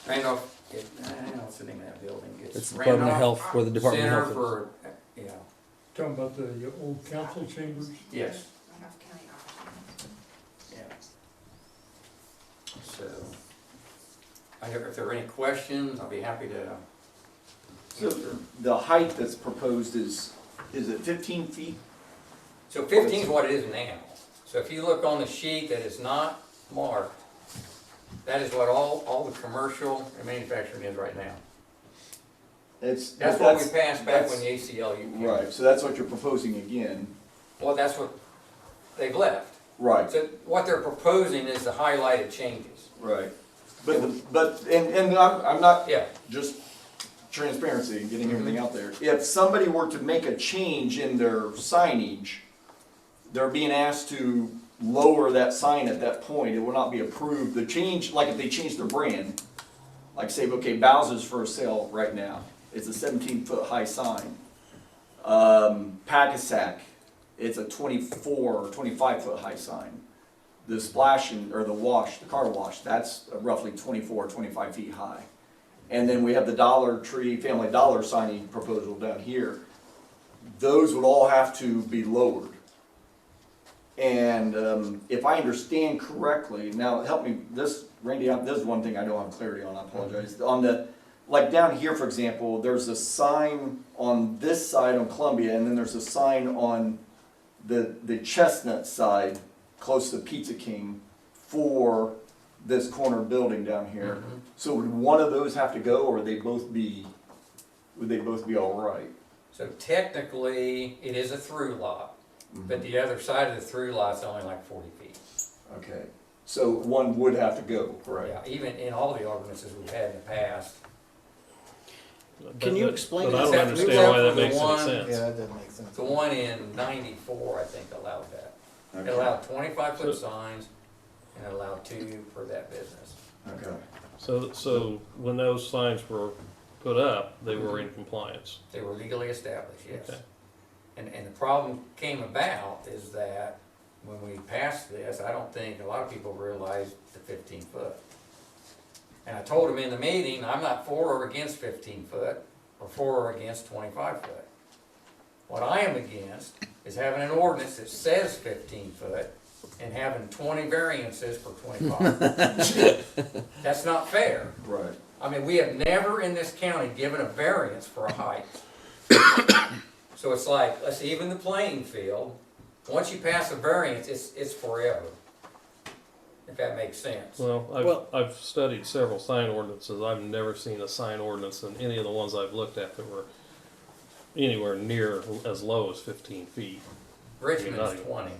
Randolph, what's the name of that building? It's the Department of Randolph Health, where the Department of Center Health is. for, yeah, Talking about the old council chambers? yes, yeah. So, if there are any questions, I'll be happy to. So the height that's proposed is it 15 feet? So 15 is what it is now. So if you look on the sheet that is not marked, that is what all the commercial and manufacturing is right now. That's what we passed back when the ACLU came. Right, so that's what you're proposing again. Well, that's what they've left. Right, So what they're proposing is the highlighted changes. right. And I'm not Yeah, just transparency and getting everything out there. If somebody were to make a change in their signage, they're being asked to lower that sign at that point. It will not be approved. The change, like if they change their brand, like say, okay, Bowser's for sale right now. It's a 17-foot high sign. Pack-a-Sack, it's a 24 or 25-foot high sign. The splash or the wash, the car wash, that's roughly 24 or 25 feet high. And then we have the Dollar Tree, Family Dollar signing proposal down here. Those would all have to be lowered. And if I understand correctly, now help me, Randy, this is one thing I don't have clarity on, I apologize. On the, like down here, for example, there's a sign on this side on Columbia, and then there's a sign on the Chestnut side, close to Pizza King, for this corner building down here. Mhm. So would one of those have to go, or would they both be all right? so technically, it is a through lot, but the other side of the through lot's only like 40 feet. Okay, so one would have to go, correct? Yeah, even in all the ordinances we've had in the past. Can you explain But I that? don't understand why that makes any One- sense. Yeah, that doesn't make sense. The one in 94, I think, allowed that. It Okay. allowed 25-foot signs, and it allowed 2 for that business. Okay. So when those signs were put up, they were in compliance. They were legally established, yes. Okay. And the problem came about is that when we passed this, I don't think a lot of people realized the 15-foot. And I told them in the meeting, I'm not for or against 15-foot, or for or against 25-foot. What I am against is having an ordinance that says 15-foot and having 20 variances for 25. That's not fair. Right. I mean, we have never in this county given a variance for a height. So it's like, let's even the playing field. Once you pass a variance, it's forever. If that makes sense. Well, I've studied several sign ordinances. I've never seen a sign ordinance in any of the ones I've looked at that were anywhere near as low as 15 feet. Richmond's 20.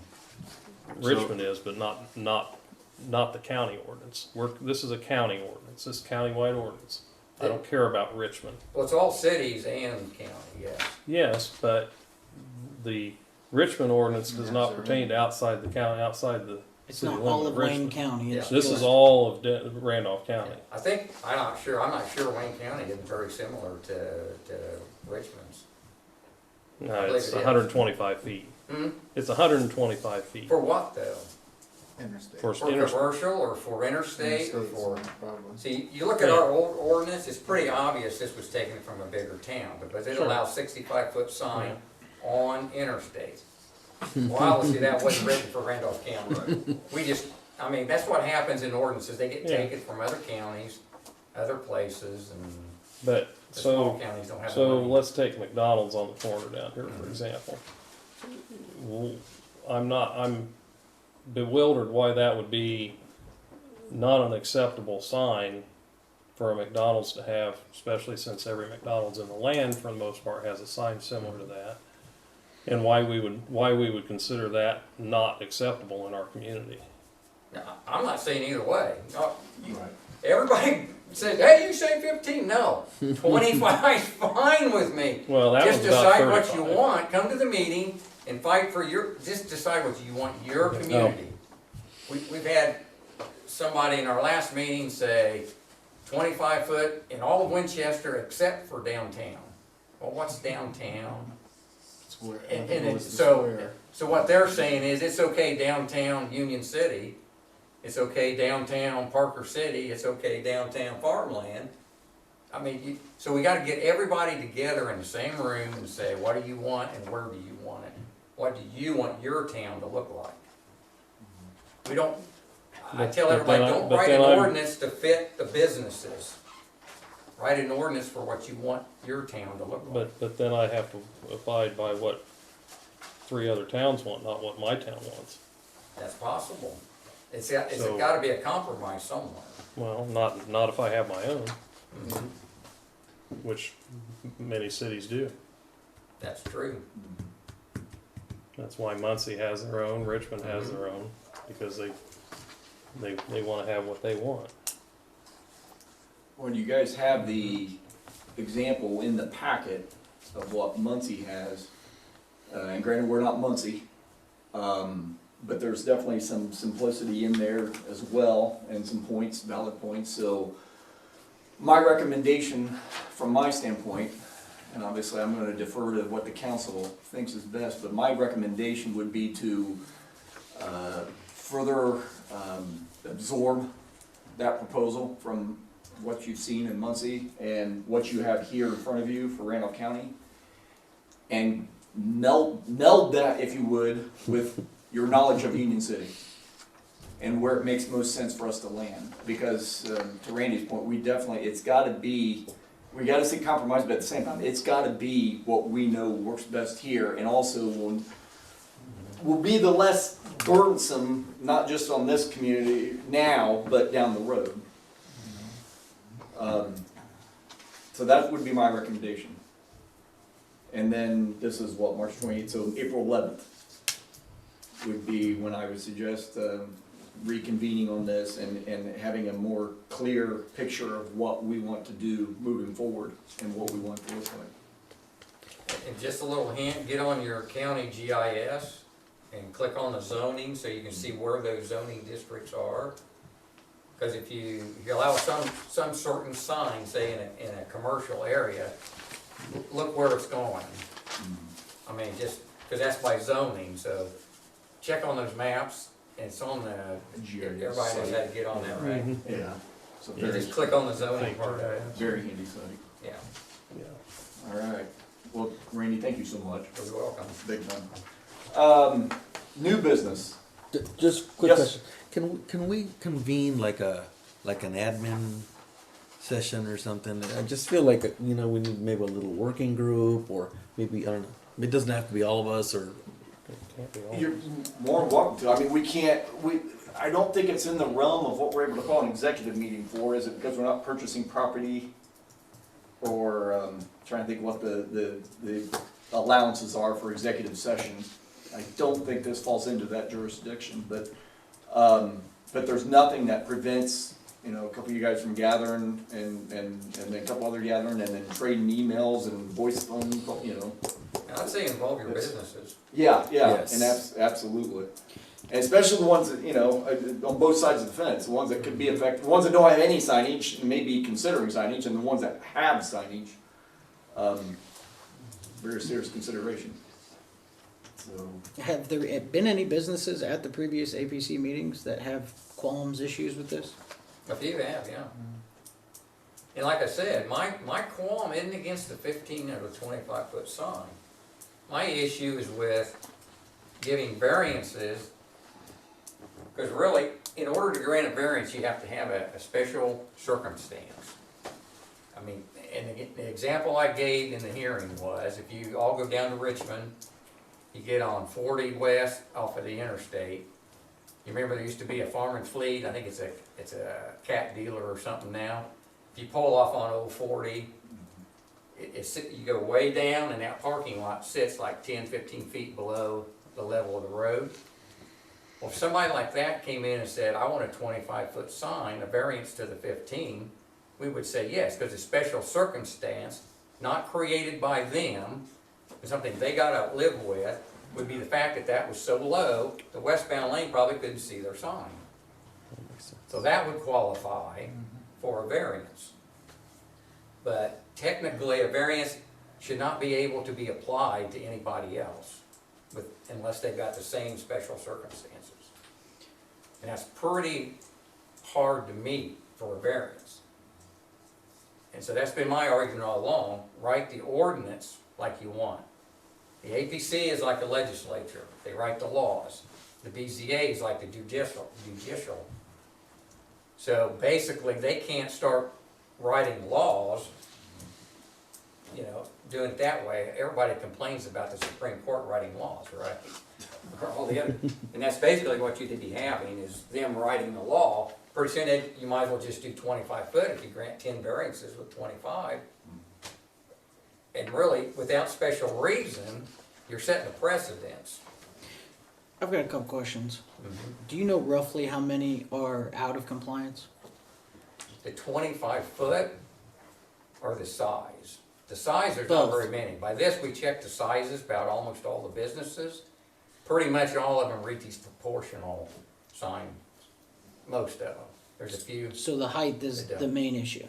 Richmond is, but not the county ordinance. This is a county ordinance. This is a countywide ordinance. I don't care about Richmond. Well, it's all cities and county, yes. Yes, but the Richmond ordinance does not pertain to outside the county, outside the It's city not limit all of Wayne Richmond. County. It's This just- is all of Randolph County. I'm not sure Wayne County is very similar to Richmond's. No, believe it's it is. 125 feet. Hmm? It's 125 feet. For what though? Interstate. For For commercial or for interstate or for? Probably. See, you look at our old ordinance, it's pretty obvious this was taken from a bigger town, because it Sure. allows 65-foot sign on interstate. Well, obviously that wasn't written for Randolph County. We just, I mean, that's what happens in ordinances, they get Yeah. taken from other counties, other places, and But the small so counties don't have the so money. let's take McDonald's on the corner down here, for example. I'm bewildered why that would be not an acceptable sign for a McDonald's to have, especially since every McDonald's in the land, for the most part, has a sign similar to that. And why we would consider that not acceptable in our community. Now, I'm not saying either way. No, everybody says, hey, you say 15. No, 25 is fine with me. Well, that Just was about decide what 35. you want, come to the meeting and fight for just decide what you want your community. We've had somebody in our last meeting say 25 foot in all of Winchester except for downtown. Well, what's downtown? Square. And It's it's the square. so what they're saying is it's okay downtown Union City, it's okay downtown Parker City, it's okay downtown Farmland. I mean, so we gotta get everybody together in the same room and say, what do you want and where do you want it? What do you want your town to look like? We don't, I tell everybody, don't write an ordinance to fit the businesses. Write an ordinance for what you want your town to look like. But then I have to abide by what 3 other towns want, not what my town wants. That's possible. It's So- gotta be a compromise somewhere. Well, not if I have my own, which many cities do. That's true. That's why Muncie has their own, Richmond has their own, because they wanna have what they want. When you guys have the example in the packet of what Muncie has, and granted, we're not Muncie, but there's definitely some simplicity in there as well, and some points, valid points, so my recommendation from my standpoint, and obviously I'm gonna defer to what the council thinks is best, but my recommendation would be to further absorb that proposal from what you've seen in Muncie and what you have here in front of you for Randolph County, and meld that, if you would, with your knowledge of Union City and where it makes most sense for us to land. Because to Randy's point, we definitely, it's gotta be, we gotta see compromise, but at the same time, it's gotta be what we know works best here, and also will be the less burdensome, not just on this community now, but down the road. So that would be my recommendation. And then this is what, March 28th, so April 11th would be when I would suggest reconvening on this and having a more clear picture of what we want to do moving forward and what we want it to look like. And just a little hint, get on your county GIS and click on the zoning so you can see where those zoning districts are. Because if you allow some certain sign, say in a commercial area, look where it's going. I mean, just, because that's by zoning, so check on those maps, and it's on the, everybody knows how to get on that, right? Yeah. So You very, just click on the zoning part of it, very handy site. yeah, All right. Well, Randy, thank you so much. you're welcome. Big time. New business. Just quick Yes. question. Can we convene like an admin session or something? I just feel like, we need maybe a little working group, or maybe, I don't know. It doesn't have to be all of us, or Can't be all. You're more than welcome to. I mean, I don't think it's in the realm of what we're able to call an executive meeting for. Is it because we're not purchasing property? Or, trying to think what the allowances are for executive sessions. I don't think this falls into that jurisdiction, but there's nothing that prevents, a couple of you guys from gathering and then a couple other gathering and then trading emails and voice phone, And I'd say involve your businesses. Yeah, Yes. and absolutely. And especially the ones that, on both sides of the fence, the ones that could be affected, the ones that don't have any signage and may be considering signage, and the ones that have signage, very serious consideration. So, Have there been any businesses at the previous APC meetings that have qualms, issues with this? A few have, yeah. And like I said, my qualm isn't against the 15 or the 25-foot sign. My issue is with giving variances, because really, in order to grant a variance, you have to have a special circumstance. I mean, and the example I gave in the hearing was, if you all go down to Richmond, you get on 40 west off of the interstate. You remember there used to be a farm and fleet, I think it's a cat dealer or something now. if you pull off on Old 40, you go way down and that parking lot sits like 10, 15 feet below the level of the road. Well, if somebody like that came in and said, I want a 25-foot sign, a variance to the 15, we would say yes, because a special circumstance, not created by them, and something they got to live with, would be the fact that that was so low, the westbound lane probably couldn't see their sign. So that would qualify for a variance. But technically, a variance should not be able to be applied to anybody else unless they've got the same special circumstances. And that's pretty hard to meet for a variance. And so that's been my argument all along. Write the ordinance like you want. The APC is like the legislature. They write the laws. The BZA is like the judicial. So basically, they can't start writing laws, doing it that way. Everybody complains about the Supreme Court writing laws, right? Or all the other, and that's basically what you could be having, is them writing the law. Pretty soon, you might as well just do 25 foot if you grant 10 variances with 25. And really, without special reason, you're setting a precedence. I've got a couple questions. Do you know roughly how many are out of compliance? The 25 foot or the size? The size, there's not Both. very many. By this, we checked the sizes about almost all the businesses. Pretty much all of them read these proportional signs. Most of them. There's a few. So the height is the main issue.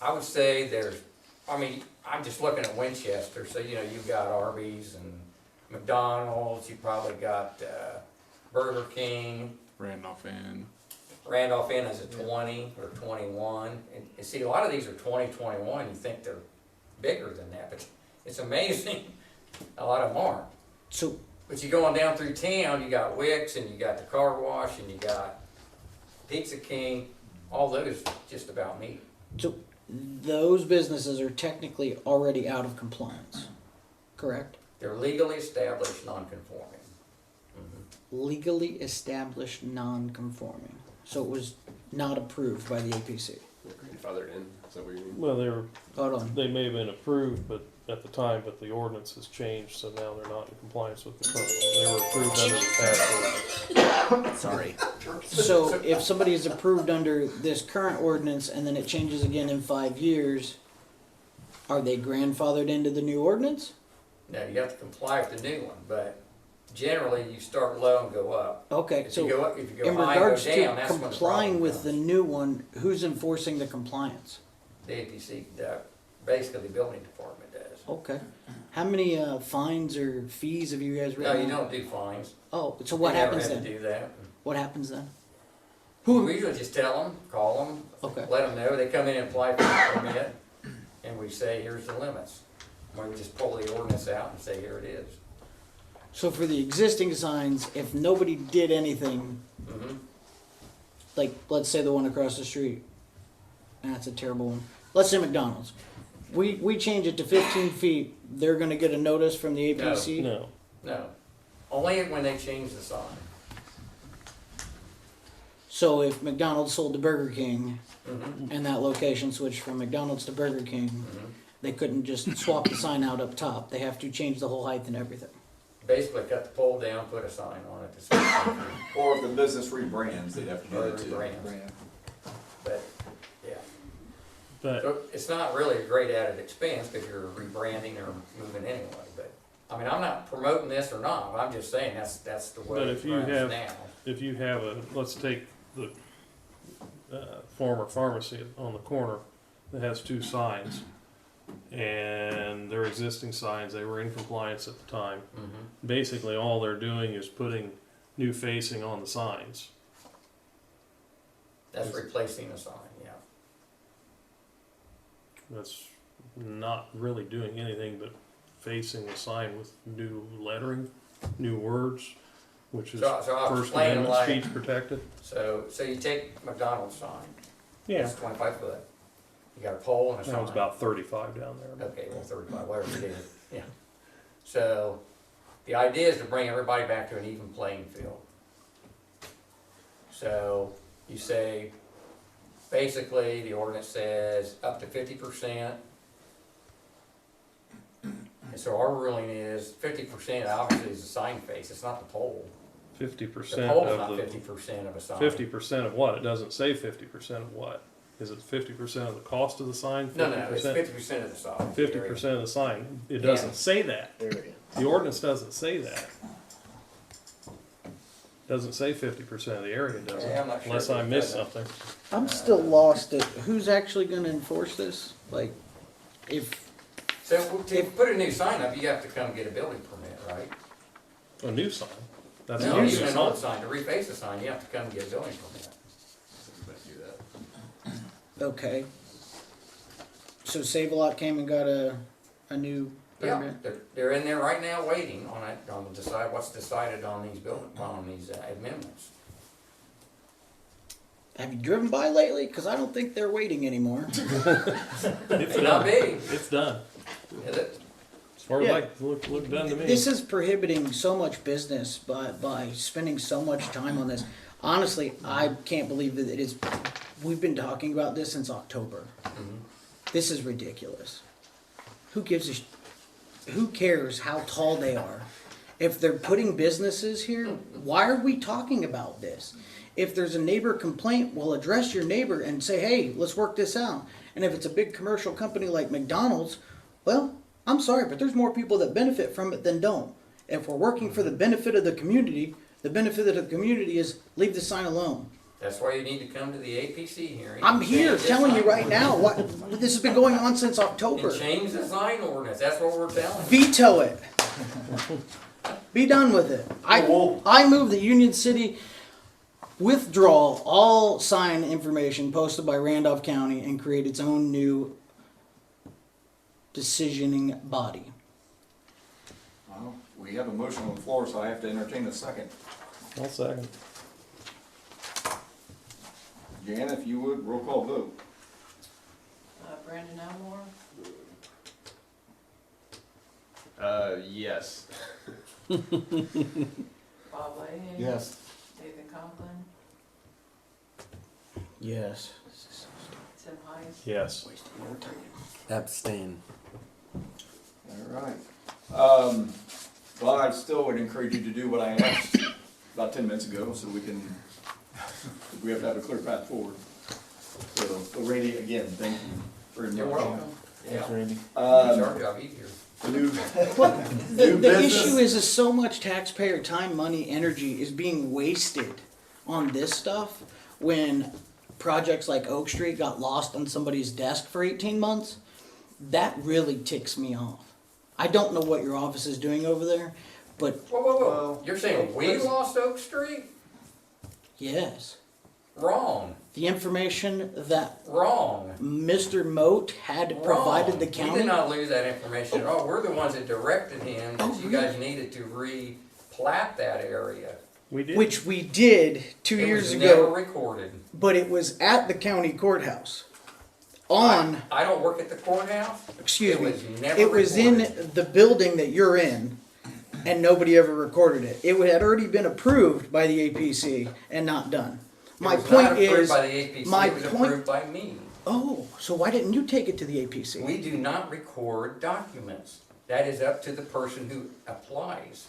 I would say I'm just looking at Winchester, so you've got Arby's and McDonald's, you probably got Burger King. Randolph Inn. Randolph Inn is a 20 or 21. And see, a lot of these are 20, 21. You think they're bigger than that, but it's amazing. A lot of them aren't. So, but you go on down through town, you got Wix and you got the car wash and you got Pizza King. All those just about meet. so those businesses are technically already out of compliance, correct? They're legally established non-conforming. Legally established non-conforming. So it was not approved by the APC. Grandfathered in, is that what you mean? Well, Hold on. they may have been approved, but at the time, but the ordinance has changed, so now they're not in compliance with the current. They were approved under the past ordinance. Sorry. So if somebody is approved under this current ordinance and then it changes again in 5 years, are they grandfathered into the new ordinance? Now, you have to comply with the new one, but generally, you start low and go up. Okay, If you so go up, if you in go high and go regards down, to that's when the complying problem with the comes. new one, who's enforcing the compliance? The APC, basically the building department does. Okay. How many fines or fees have you guys No, written? you don't do fines. Oh, so what You never happens had then? to do that. What happens then? We usually just tell them, call them, Okay. let them know. They come in and apply for a permit, and we say, here's the limits. We just pull the ordinance out and say, here it is. So for the existing signs, if nobody did anything, Mhm. like let's say the one across the street, that's a terrible one. Let's say McDonald's. We change it to 15 feet. They're going to get a notice from the APC. No, No, only when they change the sign. So if McDonald's sold to Burger King Mhm. and that location switched from McDonald's to Burger King, Mhm. they couldn't just swap the sign out up top. They have to change the whole height and everything. Basically cut the pole down, put a sign on it. To say, Or if the business rebrands, they'd have to do Or that too. rebrands. but, yeah. but So it's not really a great added expense because you're rebranding or moving anyway, but, I mean, I'm not promoting this or not, I'm just saying that's the way But it if you runs have- now. if you have let's take the former pharmacy on the corner that has 2 signs, and their existing signs, they were in compliance at the time. Mhm. Basically, all they're doing is putting new facing on the signs. That's replacing the sign, yeah. That's not really doing anything but facing the sign with new lettering, new words, which is So I'll First explain it Amendment like, speech protected. so you take McDonald's sign, Yeah, it's 25 foot. You got a pole and a sign. that was about 35 down there. Okay, well, 35, whatever it is, yeah. So, the idea is to bring everybody back to an even playing field. So, you say, basically, the ordinance says up to 50%. And so our ruling is 50% obviously is the sign face, it's not the pole. 50% The pole's of not the, 50% of a sign. 50% of what? It doesn't say 50% of what? Is it 50% of the cost of the sign? 50%? No, it's 50% of the sign. 50% of the sign. It doesn't say that. The ordinance doesn't say that. Doesn't say 50% of the area, does it? Yeah, I'm not sure Unless if I it missed does. something. I'm still lost at who's actually gonna enforce this? Like, if, So to put a new sign up, you have to come get a building permit, right? A new sign. That's No, not a even new an old sign. sign, to reface a sign, you have to come get a building permit. Everybody do that. okay. So Save-A-Lot came and got a new Yeah, permit? they're in there right now waiting on it, on decide what's decided on these amendments. Have you driven by lately? Cause I don't think they're waiting anymore. It's May not done. be, It's done. is it? As far as Yeah. I look done to me. This is prohibiting so much business by spending so much time on this. Honestly, I can't believe that it is, we've been talking about this since October. This is ridiculous. Who who cares how tall they are? If they're putting businesses here, why are we talking about this? If there's a neighbor complaint, well, address your neighbor and say, hey, let's work this out. And if it's a big commercial company like McDonald's, well, I'm sorry, but there's more people that benefit from it than don't. If we're working for the benefit of the community is leave the sign alone. That's why you need to come to the APC hearing. I'm and here change the telling you sign right now, this has been going on since October. And change the sign ordinance, that's what we're telling you. Veto it. Be done with it. I move that Union City withdraw all sign information posted by Randolph County and create its own new decisioning body. Well, we have a motion on the floor, so I have to entertain a second. I'll second. Jan, if you would, roll call vote. Brandon Elmore, Yes. Bob Leahy. Yes. Nathan Conklin, Yes. Tim Heiss. Yes. Abstain. All right. Well, I still would encourage you to do what I asked about 10 minutes ago, so we have to have a clear path forward. So, Randy, again, thank you very much. You're welcome. Yeah. Randy. Makes our job easier. New The business. issue is so much taxpayer time, money, energy is being wasted on this stuff when projects like Oak Street got lost on somebody's desk for 18 months. That really ticks me off. I don't know what your office is doing over there, but Whoa. You're saying we lost Oak Street? yes, Wrong. the information that Wrong. Mr. Moat had provided the We county. did not lose that information at all. We're the ones that directed him that you guys needed to replat that area. We did. Which we did 2 It years was ago, never recorded. but it was at the county courthouse. On, I don't work at the courthouse. excuse me, It was never it was in recorded. the building that you're in, and nobody ever recorded it. It had already been approved by the APC and not done. My It was point not approved is, by the APC, my it was point- approved by me. oh, so why didn't you take it to the APC? We do not record documents. That is up to the person who applies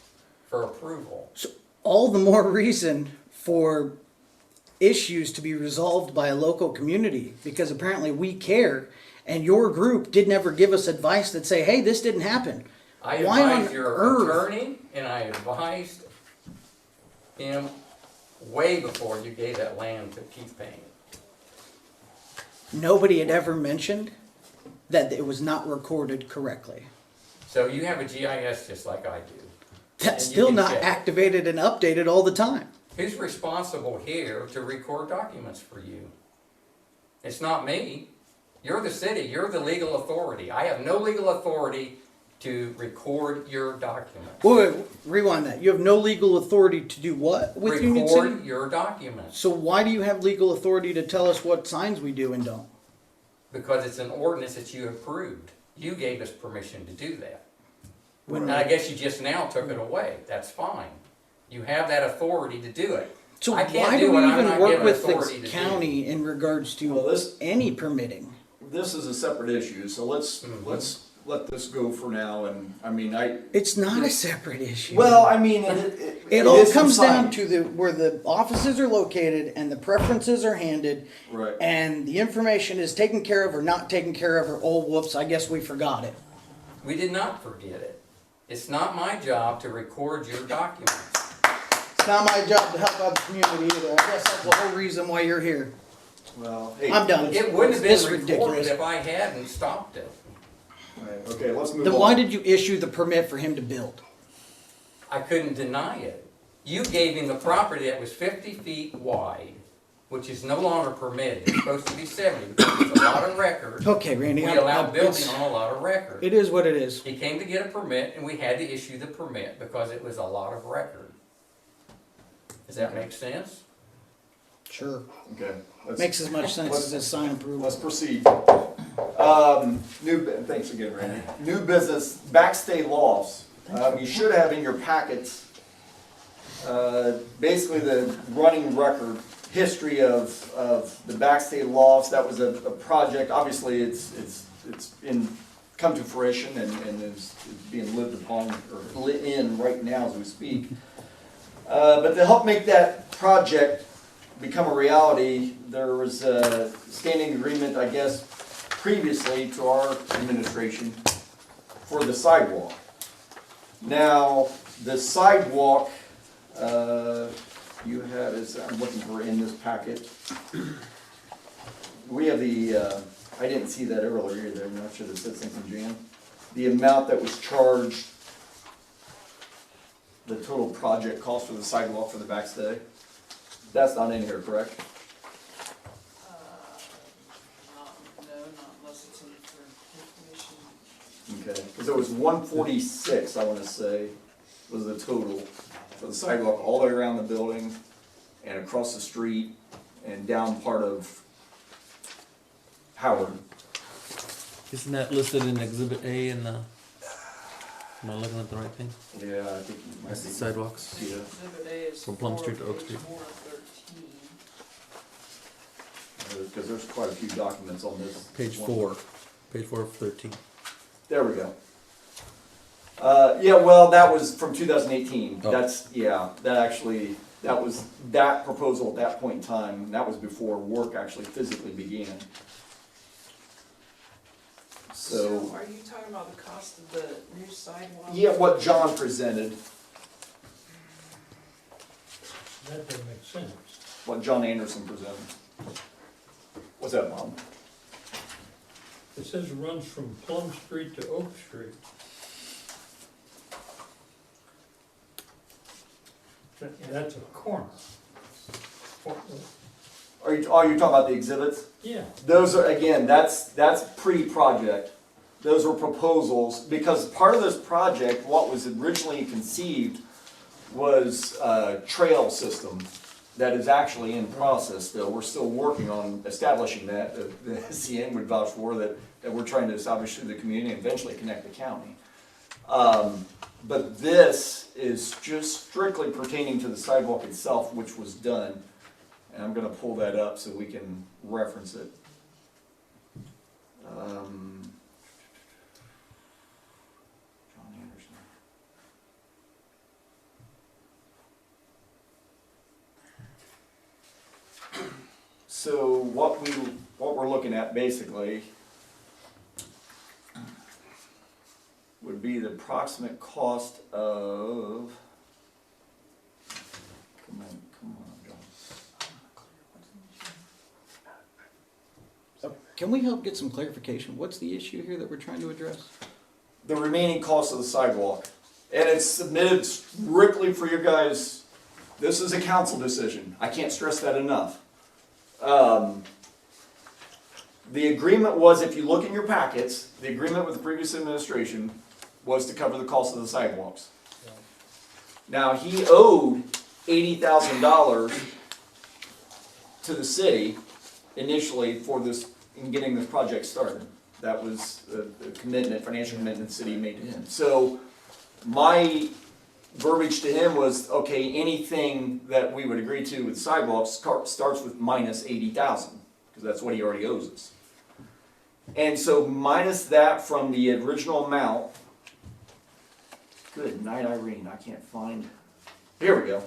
for approval. So all the more reason for issues to be resolved by a local community, because apparently we care, and your group didn't ever give us advice that say, hey, this didn't happen. I Why on advised your earth? attorney, and I advised him way before you gave that land to Keith Payne. Nobody had ever mentioned that it was not recorded correctly. So you have a GIS just like I do. That's And you still can not check. activated and updated all the time. Who's responsible here to record documents for you? It's not me. You're the city, you're the legal authority. I have no legal authority to record your documents. Wait, rewind that. You have no legal authority to do what with Union City? Record your documents, So why do you have legal authority to tell us what signs we do and don't? because it's an ordinance that you approved. You gave us permission to do that. When And I guess you just now took it away. That's fine. You have that authority to do it. So I can't why do do we what I'm even not work given with authority the to do. county in regards Well, to this, any permitting? this is a separate issue, so let's let this go for now, and, I mean, It's not a separate issue. well, I mean, It all is comes down consigned. to where the offices are located and the preferences are handed, Right. and the information is taken care of or not taken care of, or oh whoops, I guess we forgot it. We did not forget it. It's not my job to record your documents. It's not my job to help out the community either. I guess that's the whole reason why you're here. Well, hey. I'm done. It wouldn't have It's been recorded ridiculous. if I hadn't stopped it. Right, okay, let's move on. Then why did you issue the permit for him to build? I couldn't deny it. You gave him the property that was 50 feet wide, which is no longer permitted. It's supposed to be 70 because it's a lot of record. Okay, Randy. We allow building on a lot of record. It is what it is. He came to get a permit and we had to issue the permit because it was a lot of record. Does that make sense? Sure. Okay. let's- Makes as much sense as this sign approval. Let's proceed. Thanks again, Randy. New business, Backstay Lofts. You should have in your packets, basically the running record, history of the Backstay Lofts. That was a project, obviously it's come to fruition and is being lived upon, or lit in right now as we speak. But to help make that project become a reality, there was a standing agreement, I guess, previously to our administration for the sidewalk. Now, the sidewalk, you have, I'm looking for in this packet. We have the, I didn't see that earlier either, I'm not sure that said something, Jan. The amount that was charged, the total project cost for the sidewalk for the Backstay. That's not in here, correct? Not unless it's in for information. Okay, because it was 146, I want to say, was the total for the sidewalk all the way around the building and across the street and down part of Howard. Isn't that listed in Exhibit A in the, am I looking at the right thing? Yeah, I think you might be. Sidewalks. Yeah. Exhibit A is From Plum Street to Oak Street. 413. Because there's quite a few documents on this. Page one. 4. Page 4 of 13. There we go. Yeah, well, that was from 2018. Oh. That's, yeah, that was that proposal at that point in time. That was before work actually physically began. So, Are you talking about the cost of the new sidewalk? yeah, what John presented, That doesn't make sense. what John Anderson presented. What's that, Bob? It says it runs from Plum Street to Oak Street. That's a corner. Are you talking about the exhibits? Yeah, Those are, again, that's pre-project. Those were proposals, because part of this project, what was originally conceived was a trail system that is actually in process still. We're still working on establishing that. The SCN would vouch for that we're trying to establish through the community and eventually connect the county. But this is just strictly pertaining to the sidewalk itself, which was done. And I'm gonna pull that up so we can reference it. John Anderson. So what we're looking at basically would be the approximate cost of, come on, John. Can we help get some clarification? What's the issue here that we're trying to address? The remaining cost of the sidewalk. And it's submitted strictly for your guys. This is a council decision. I can't stress that enough. The agreement was, if you look in your packets, the agreement with the previous administration was to cover the cost of the sidewalks. Now, he owed $80,000 to the city initially for this, in getting this project started. That was a commitment, financial commitment the city made to him. So my verbiage to him was, okay, anything that we would agree to with sidewalks starts with minus 80,000, because that's what he already owes us. And so minus that from the original amount. Good night, Irene, I can't find, here we go.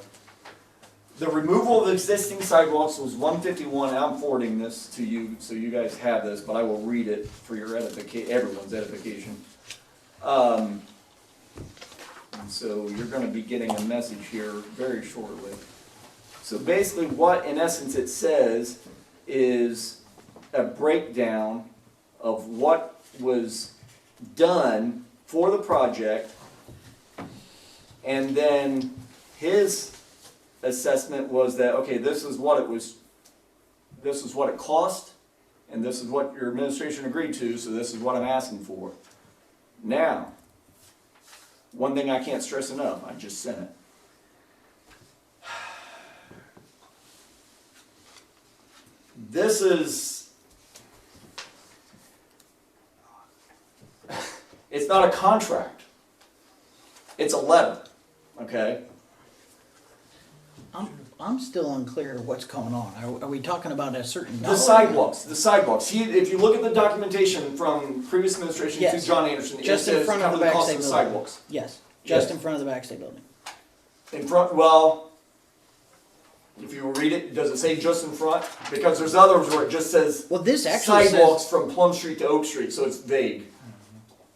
The removal of existing sidewalks was 151, and I'm forwarding this to you, so you guys have this, but I will read it for your everyone's edification. And so you're gonna be getting a message here very shortly. So basically what, in essence, it says is a breakdown of what was done for the project, and then his assessment was that, okay, this is what it cost, and this is what your administration agreed to, so this is what I'm asking for. Now, one thing I can't stress enough, I just sent it. This is, it's not a contract. It's a letter, okay? I'm still unclear what's going on. Are we talking about a certain dollar? The sidewalks. If you look at the documentation from previous administration Yes. to John Anderson, Just it in says front of cover the the cost Backstay of the building. sidewalks. Yes, just Yes. in front of the Backstay building. In front, well, if you read it, does it say just in front? Because there's others where it just says Well, this actually sidewalks says from Plum Street to Oak Street, so it's vague.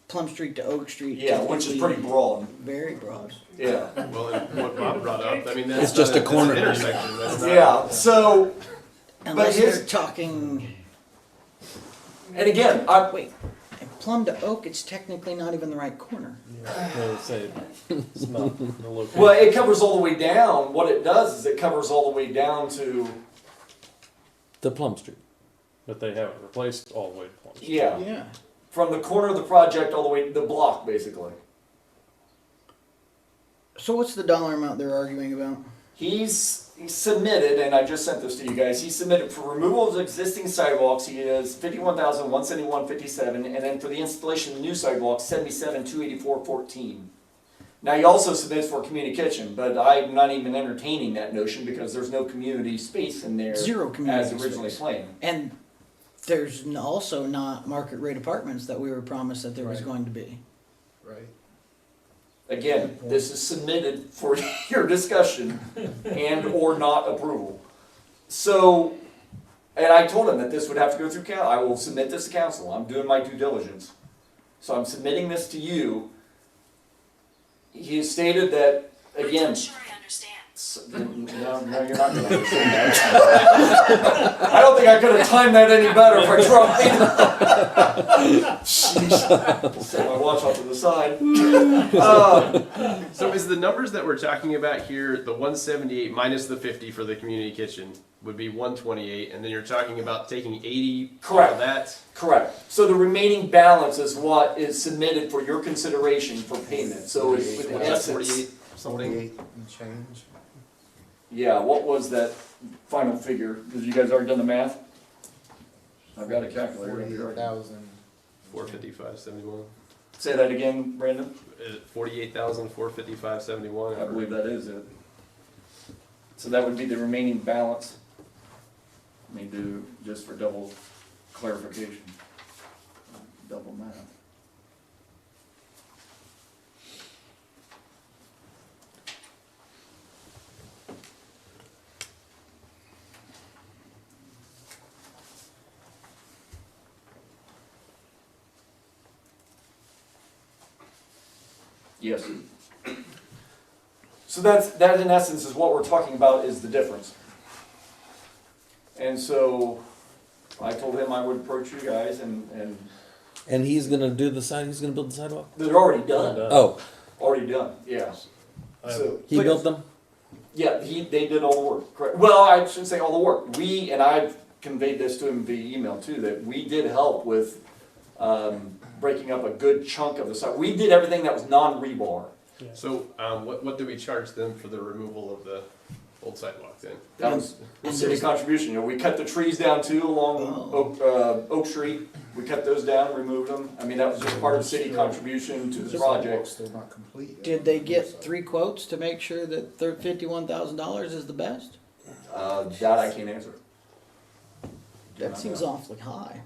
Plum Street to Oak Street. Yeah, which is pretty broad. Very broad. Yeah. Well, and what Bob brought up, I mean, that's It's just not a corner. that's an intersection, that's not. Yeah, so, Unless his- they're talking, and again, wait, at Plum to Oak, it's technically not even the right corner. They would say it's not the location. well, it covers all the way down. What it does is it covers all the way down to, To Plum Street. But they haven't replaced all the way to Plum Street. yeah, Yeah. from the corner of the project all the way, the block, basically. So what's the dollar amount they're arguing about? He submitted, and I just sent this to you guys, he submitted for removal of existing sidewalks, he is $51,171.57, and then for the installation of new sidewalks, $77,284.14. Now, he also submits for a community kitchen, but I'm not even entertaining that notion because there's no community space in there Zero community as originally space. planned. And there's also not market rate apartments that we were promised that there was Right. going to be. Right. Again, this is submitted for your discussion and or not approval. So, and I told him that this would have to go through council. I will submit this to council. I'm doing my due diligence. So I'm submitting this to you. He has stated that, again. No, you're not going to understand that. I don't think I could have timed that any better if I tried. Sheesh. Set my watch off to the side. So is the numbers that we're talking about here, the 178 minus the 50 for the community kitchen would be 128, and then you're talking about taking 80 Correct. off of that? Correct. So the remaining balance is what is submitted for your consideration for payment. So it's in What's that, essence, 48 something? 48 and change. yeah, what was that final figure? Because you guys already done the math? I've got a calculator. up here. 48,000. 455.71. Say that again, Brandon? 48,455.71. I believe that is it. So that would be the remaining balance. Let me do, just for double clarification, double math. Yes. So that in essence is what we're talking about, is the difference. And so I told him I would approach you guys, and And he's gonna do the side. He's gonna build the sidewalk. they're already done. Oh, Already done, yeah. I have- So, he built them. yeah, they did all the work, correct. Well, I shouldn't say all the work. And I've conveyed this to him via email too, that we did help with breaking up a good chunk of the site. We did everything that was non-rebar. So what do we charge them for the removal of the Old sidewalk then. That was And city there's- contribution. You know, we cut the trees down too along Oak Street. We cut those down, removed them. I mean, that was just part of city contribution to the project. Sidewalks, they're not complete yet. Did they get 3 quotes to make sure that $51,000 is the best? That I can't answer. That seems awfully high.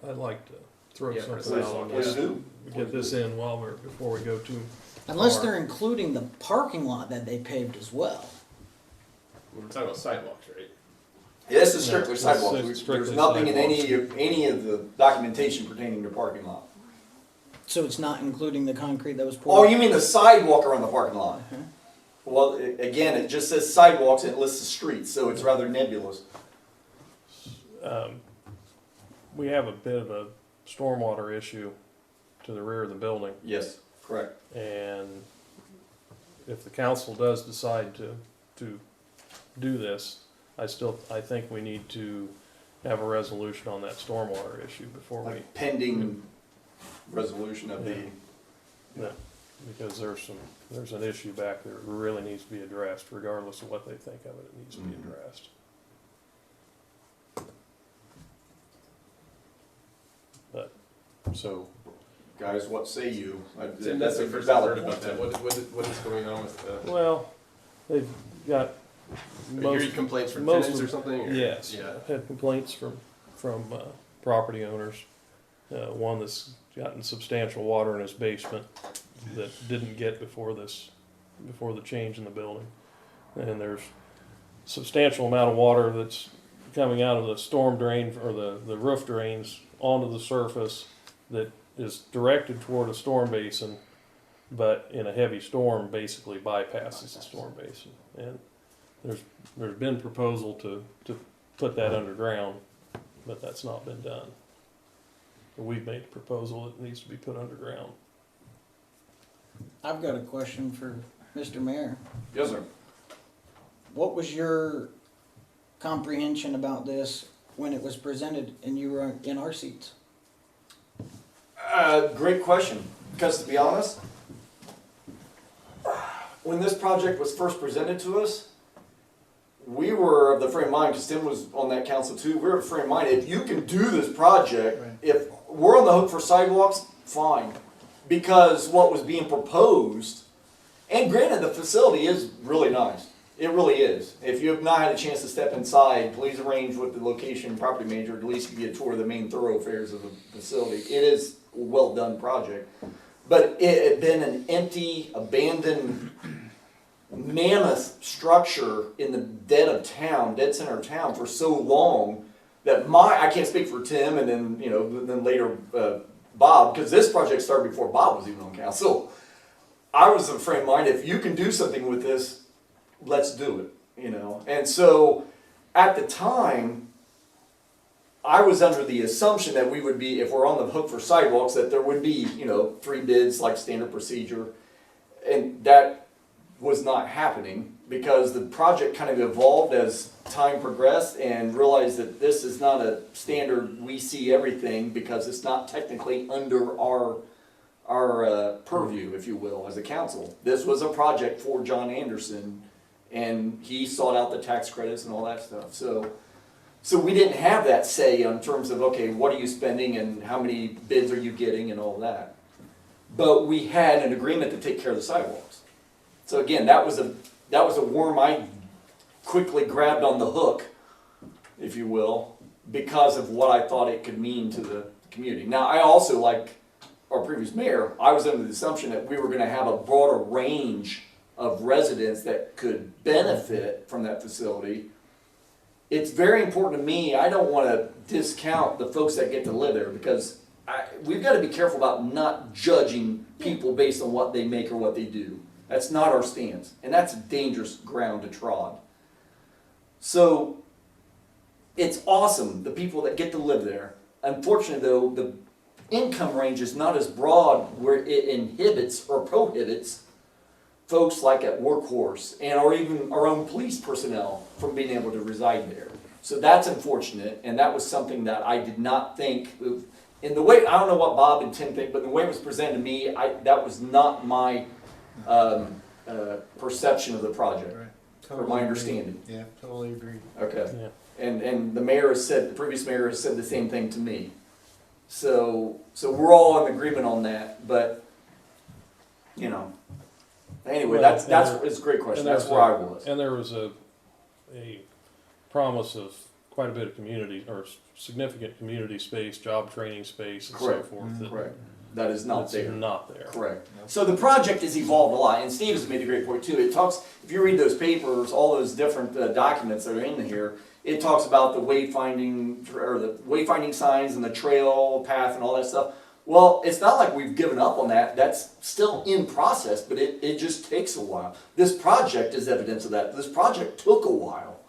I'd like to throw Yeah, for something out on Please this. do. Get this in before we go too. Unless far. they're including the parking lot that they paved as well. We're talking about sidewalks, right? Yeah, this is No, strictly it's sidewalks. strictly There's nothing in sidewalks. any of the documentation pertaining to parking lot. So it's not including the concrete that was Oh, poured? you mean the sidewalk around the parking lot? Mhm. Well, again, it just says sidewalks and it lists the streets, so it's rather nebulous. We have a bit of a stormwater issue to the rear of the building, Yes, correct. and if the council does decide to do this, I think we need to have a resolution on that stormwater issue before we, Like pending resolution of the, because there's an issue back there that really needs to be addressed, regardless of what they think of it, it needs to be addressed. But, so, guys, what say you? Tim, that's the first I've heard about that. What is going on with the? well, they've got You most, heard complaints from most tenants of- or something? Or? yes, Yeah. I've had complaints from property owners. One that's gotten substantial water in his basement that didn't get before the change in the building. And there's substantial amount of water that's coming out of the storm drain or the roof drains onto the surface that is directed toward a storm basin, but in a heavy storm basically bypasses the storm basin. And there's been proposal to put that underground, but that's not been done. We've made the proposal that it needs to be put underground. I've got a question for Mr. Mayor. Yes, sir. What was your comprehension about this when it was presented and you were in our seats? Great question, because to be honest, when this project was first presented to us, we were of the frame of mind, because Tim was on that council too, we were of the frame of mind, if you can do this project, Right. if we're on the hook for sidewalks, fine. Because what was being proposed, and granted, the facility is really nice. It really is. If you have not had a chance to step inside, please arrange with the location property manager to at least give you a tour of the main thoroughfares of the facility. It is a well-done project. But it had been an empty, abandoned, mammoth structure in the dead center of town for so long that I can't speak for Tim and then later Bob, because this project started before Bob was even on council. I was of the frame of mind, if you can do something with this, let's do it, And so at the time, I was under the assumption that we would be, if we're on the hook for sidewalks, that there would be, 3 bids like standard procedure. And that was not happening because the project kind of evolved as time progressed and realized that this is not a standard we see everything because it's not technically under our purview, if you will, as a council. This was a project for John Anderson and he sought out the tax credits and all that stuff. So we didn't have that say in terms of, okay, what are you spending and how many bids are you getting and all that. But we had an agreement to take care of the sidewalks. So again, that was a worm I quickly grabbed on the hook, if you will, because of what I thought it could mean to the community. Now, I also, like our previous mayor, I was under the assumption that we were going to have a broader range of residents that could benefit from that facility. It's very important to me. I don't want to discount the folks that get to live there because we've got to be careful about not judging people based on what they make or what they do. That's not our stance, and that's dangerous ground to trod. So it's awesome, the people that get to live there. Unfortunately, though, the income range is not as broad where it inhibits or prohibits folks like at Workhorse and or even our own police personnel from being able to reside there. So that's unfortunate, and that was something that I did not think of. In the way, I don't know what Bob and Tim think, but the way it was presented to me, that was not my perception of the project. Right. from my understanding. Yeah, totally agree. Okay. Yeah. And the mayor has said, the previous mayor has said the same thing to me. So we're all in agreement on that, but, you know, anyway, Well, it's a great question, and that's there's where I was. And there was a promise of quite a bit of community, or significant community space, job training space, and so Correct. forth. that- Correct, that is not that's there. not there. Correct. So the project has evolved a lot, and Steve has made a great point too. It talks, if you read those papers, all those different documents that are in here, it talks about the wayfinding, or the wayfinding signs and the trail path and all that stuff. Well, it's not like we've given up on that. That's still in process, but it just takes a while. This project is evidence of that. This project took a while.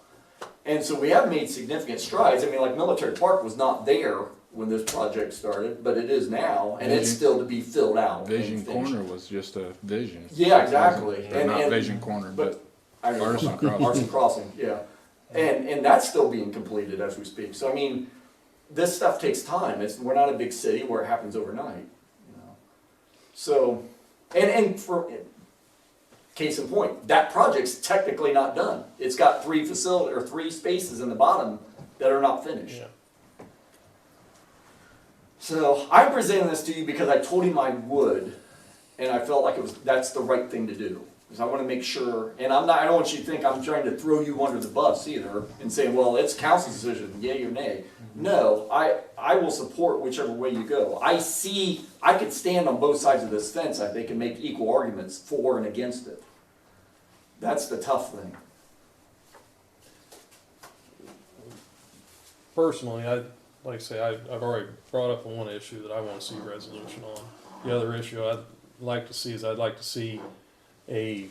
And so we have made significant strides. I mean, like Military Park was not there when this project started, but it is now, and it's still to be filled out. and Vision finished. Corner was just a vision. Yeah, exactly. Or not Vision Corner, but I mean, Artisan Crossing. Artisan Crossing, yeah. And that's still being completed as we speak. So I mean, this stuff takes time. We're not a big city where it happens overnight, you know. So, and for case in point, that project's technically not done. It's got 3 spaces in the bottom that are not finished. Yeah. So I'm presenting this to you because I told him I would, and I felt like that's the right thing to do. Because I want to make sure, and I don't want you to think I'm trying to throw you under the bus either and say, well, it's council's decision, yay or nay. No, I will support whichever way you go. I could stand on both sides of this fence. I think and make equal arguments for and against it. That's the tough thing. Personally, like I say, I've already brought up one issue that I want to see resolution on. The other issue I'd like to see is I'd like to see a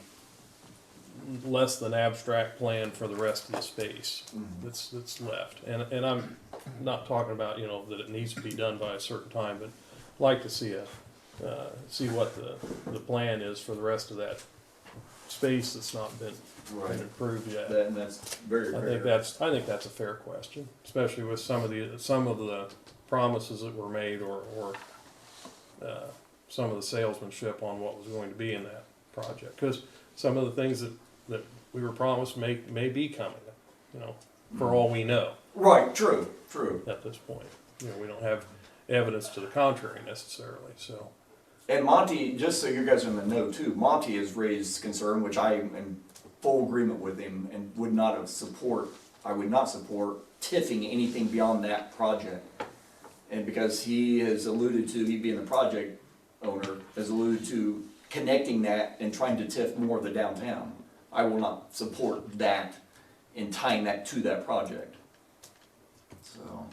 less than abstract plan for the rest of the space that's left. And I'm not talking about, you know, that it needs to be done by a certain time, but like to see see what the plan is for the rest of that space that's not been improved yet. That's very I fair. think that's a fair question, especially with some of the promises that were made, or some of the salesmanship on what was going to be in that project. Because some of the things that we were promised may be coming, you know, for all we know. Right, true. At this point, you know, we don't have evidence to the contrary necessarily. So, And Monty, just so you guys are in the know too, Monty has raised concern, which I am in full agreement with him, and I would not support tiffing anything beyond that project. And because he has alluded to, he being the project owner, has alluded to connecting that and trying to tiff more of the downtown. I will not support that and tying that to that project. So,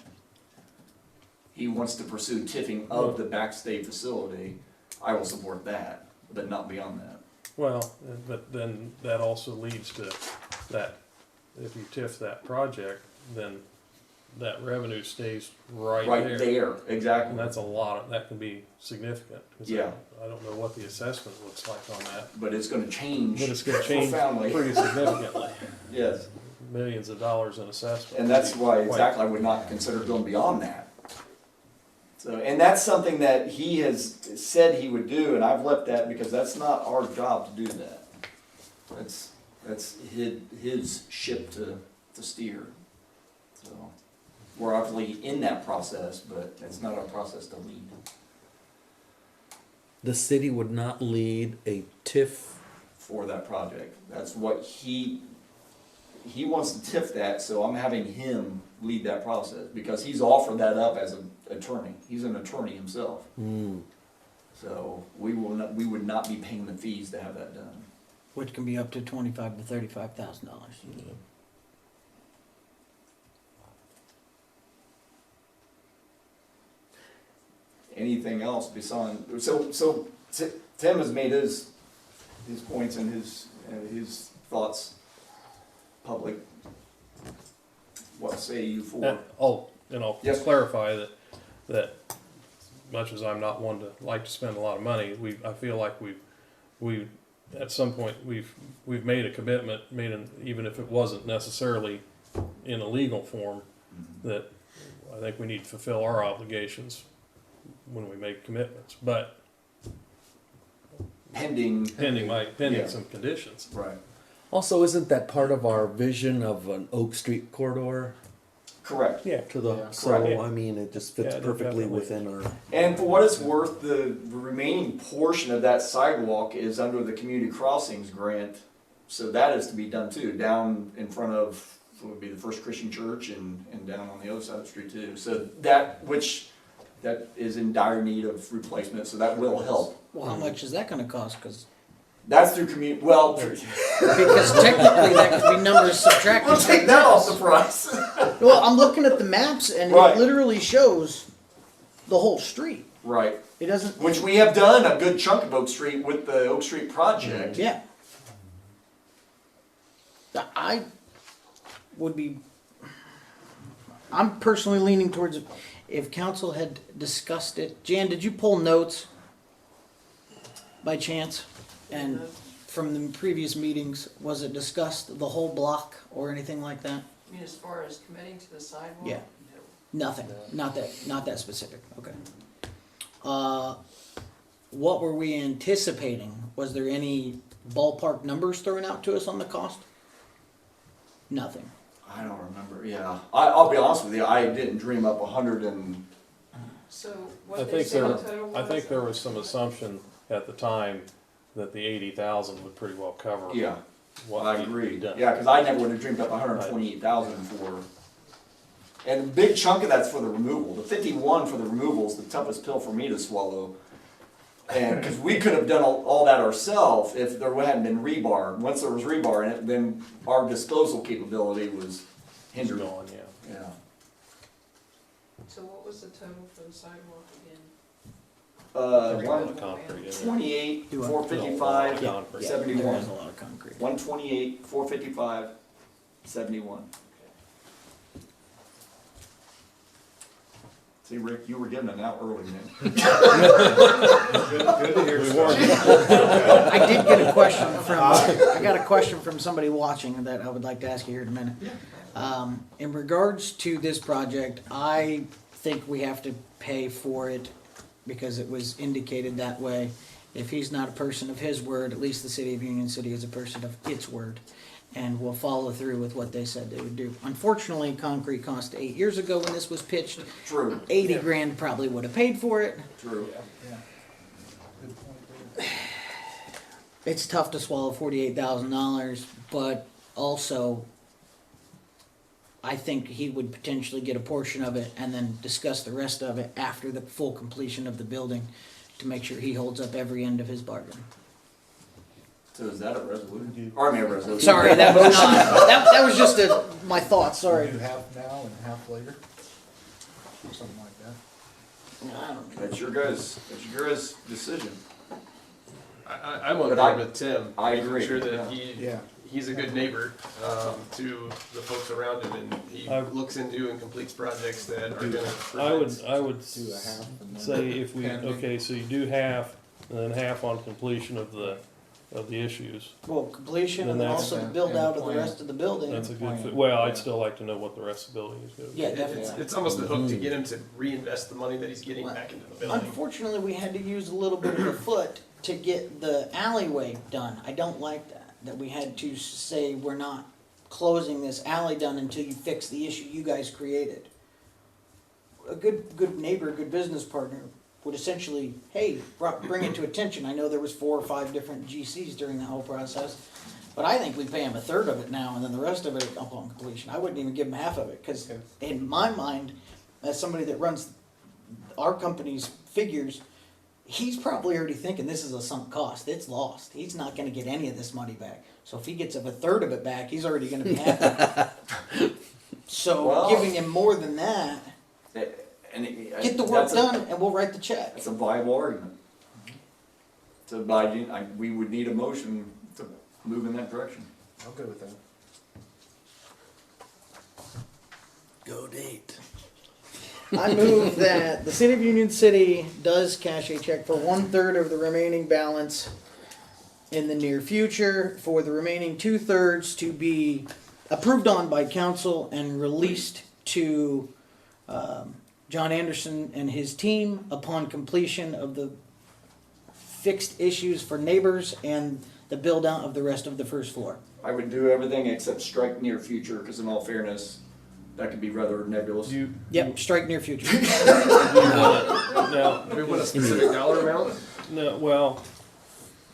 he wants to pursue tiffing of the Backstay facility. I will support that, but not beyond that. well, but then that also leads to that if you tiff that project, then that revenue stays right there. Exactly. And that's a lot, that can be significant. 'Cause Yeah. I don't know what the assessment looks like on that, But it's gonna change. but it's gonna change profoundly. pretty significantly. Yes. Millions of dollars in assessment. And that's why Quite- exactly I would not consider going beyond that. So, and that's something that he has said he would do, and I've left that because that's not our job to do that. That's his ship to steer. So, we're obviously in that process, but it's not our process to lead. The city would not lead a TIF. For that project. That's what he wants to TIF that, so I'm having him lead that process, because he's offered that up as an attorney. He's an attorney himself. So we would not be paying the fees to have that done. Which can be up to $25,000 to $35,000. Anything else besides, so Tim has made his points and his thoughts public. What say you for? And I'll Yes. clarify that much as I'm not one to like to spend a lot of money, I feel like we've at some point we've made a commitment, even if it wasn't necessarily in a legal form, that I think we need to fulfill our obligations when we make commitments, but Pending pending Yeah. some conditions. Right. Also, isn't that part of our vision of an Oak Street corridor Correct. Yeah. to the, Yeah. so, Correct. I mean, it just fits Yeah, perfectly definitely. within our. And for what it's worth, the remaining portion of that sidewalk is under the community crossings grant. So that is to be done too, down in front of what would be the First Christian Church and down on the other side of the street too. So that is in dire need of replacement, so that will help. Well, how much is that gonna cost? Cause That's through well, because technically that could be numbers subtracted. we'll take that off the price. Well, I'm looking at the maps and Right. it literally shows the whole street. Right, It doesn't. which we have done a good chunk of Oak Street with the Oak Street project. Yeah. I would be. I'm personally leaning towards if council had discussed it. Jan, did you pull notes by chance? And from the previous meetings, was it discussed the whole block or anything like that? I mean, as far as committing to the sidewalk? Yeah. No. Nothing. Not that specific. Okay. What were we anticipating? Was there any ballpark numbers thrown out to us on the cost? Nothing. I don't remember, yeah. I'll be honest with you, I didn't dream up 100 and, So I what they think say there, the total was? I think there was some assumption at the time that the 80,000 would pretty well cover yeah, what I needed to be agree. done. Yeah, because I never would have dreamed up 128,000 for, and a big chunk of that's for the removal. The 51 for the removal is the toughest pill for me to swallow. And, because we could have done all that ourselves if there hadn't been rebar. Once there was rebar in it, then our disposal capability was It's hindered. gone, yeah. Yeah. So what was the total for the sidewalk again? There's a lot One of concrete in there. 28, Do I- 455, Yeah. Concrete. Yeah, 71. there is a lot of concrete. 128, 455, 71. See, Rick, you were getting it out early, man. Good to hear. We warned you. I did get a question from, I got a question from somebody watching that I would like to ask you here in a minute. In regards to this project, I think we have to pay for it because it was indicated that way. If he's not a person of his word, at least the city of Union City is a person of its word and will follow through with what they said they would do. Unfortunately, concrete cost 8 years ago when this was pitched. True, 80 grand probably would have paid for it. true. It's tough to swallow $48,000, but also I think he would potentially get a portion of it and then discuss the rest of it after the full completion of the building to make sure he holds up every end of his bargain. So is that a resolution? Or I mean, a resolution. Sorry, that was not, that was just my thought, sorry. Do half now and half later? Or something like that. I don't know. That's your guys' decision. I'm on But board with Tim. I making agree, sure that Yeah. he's a good neighbor to the folks around him, and he looks into and completes projects that are going to. I would Do a half and then say if we, pending. okay, so you do half, and then half on completion of the issues. Well, completion and then Then that's- also the build out of the rest of the building. That's a good fit. Well, I'd still like to know what the rest of the building is gonna be. Yeah, definitely. It's almost a hook to get him to reinvest the money that he's getting back into the building. Unfortunately, we had to use a little bit of a foot to get the alleyway done. I don't like that we had to say we're not closing this alley down until you fix the issue you guys created. A good neighbor, good business partner would essentially, hey, bring it to attention. I know there was 4 or 5 different GCs during the whole process, but I think we pay him a third of it now, and then the rest of it upon completion. I wouldn't even give him half of it, because in my mind, as somebody that runs our company's figures, he's probably already thinking this is a sunk cost. It's lost. He's not going to get any of this money back. So if he gets a third of it back, he's already going to be happy. So Well- giving him more than that, And get the work done, and we'll write the check. That's a viable argument. So we would need a motion to move in that direction. I'll go with that. Go date. I move that the City of Union City does cash a check for 1/3 of the remaining balance in the near future, for the remaining 2/3 to be approved on by council and released to John Anderson and his team upon completion of the fixed issues for neighbors and the build out of the rest of the first floor. I would do everything except strike near future, because in all fairness, that could be rather nebulous. Yep, strike near future. Now, Do we want a specific dollar amount? no, well,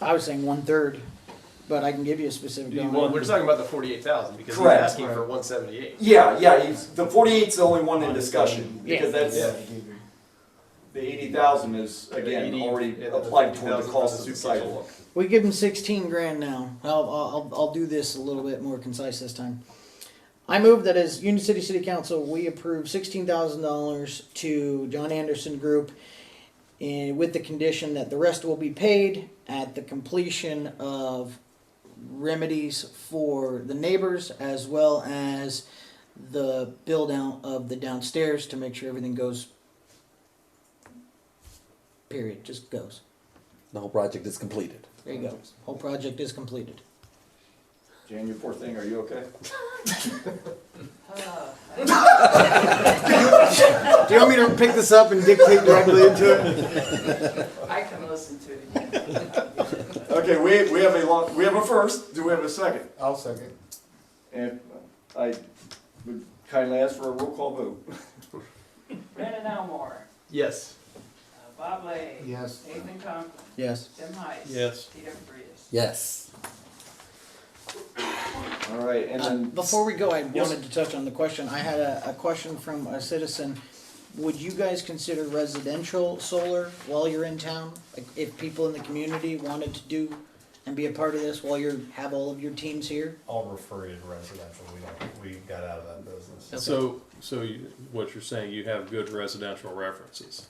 I was saying 1/3, but I can give you a specific Do you dollar. want- We're talking about the 48,000 because he's Correct. asking for 178. Yeah, the 48's the only one in discussion, because Yeah. that's, the 80,000 is, again, 80, already yeah, applied toward the 80,000 cost for of the the super sidewalk. We give them 16 grand now. I'll do this a little bit more concise this time. I move that as Union City City Council, we approve $16,000 to John Anderson Group, and with the condition that the rest will be paid at the completion of remedies for the neighbors, as well as the build out of the downstairs to make sure everything goes. Period. Just goes. The whole project is completed. There you go. Whole project is completed. Jan, you poor thing, are you okay? Do you want me to pick this up and dictate directly into it? I can listen to it again. Okay, we have a first, do we have a second? I'll second. And I would kindly ask for a roll call vote. Brandon Elmore, Yes. Bob Lay. Yes. Nathan Conklin. Yes. Tim Heiss. Yes. Peter Frias. Yes. All right, and then. Before we go, I Yes. wanted to touch on the question. I had a question from a citizen. Would you guys consider residential solar while you're in town? Like if people in the community wanted to do and be a part of this while you have all of your teams here? I'll refer you to residential, we got out of that business. Okay. so what you're saying, you have good residential references.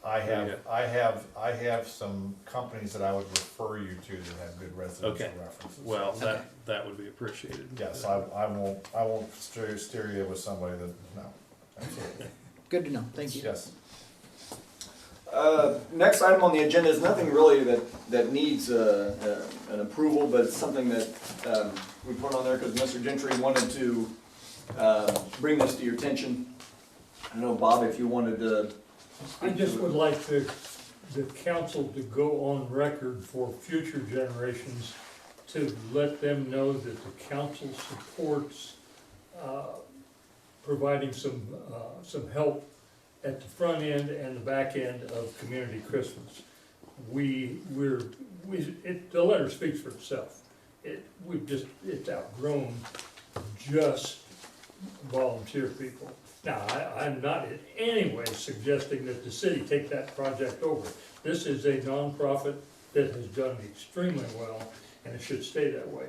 I have some companies that I would refer you to that have good residential Okay. references. Well, Okay. that would be appreciated. Yes, I won't steer you with somebody that, no, absolutely. Good to know. Thank you. Yes. Next item on the agenda is nothing really that needs an approval, but it's something that we put on there because Mr. Gentry wanted to bring this to your attention. I don't know, Bob, if you wanted to. I just would like the council to go on record for future generations to let them know that the council supports providing some help at the front end and the back end of Community Christmas. The letter speaks for itself. It's outgrown just volunteer people. Now, I'm not in any way suggesting that the city take that project over. This is a nonprofit that has done extremely well, and it should stay that way.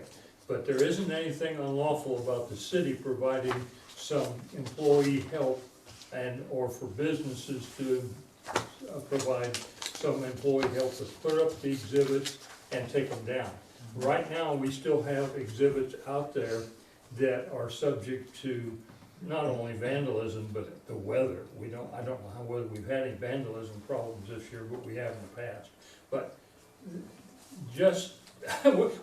But there isn't anything unlawful about the city providing some employee help or for businesses to provide some employee help to put up the exhibits and take them down. Right now, we still have exhibits out there that are subject to not only vandalism, but the weather. I don't know whether we've had any vandalism problems this year, but we have in the past. But just,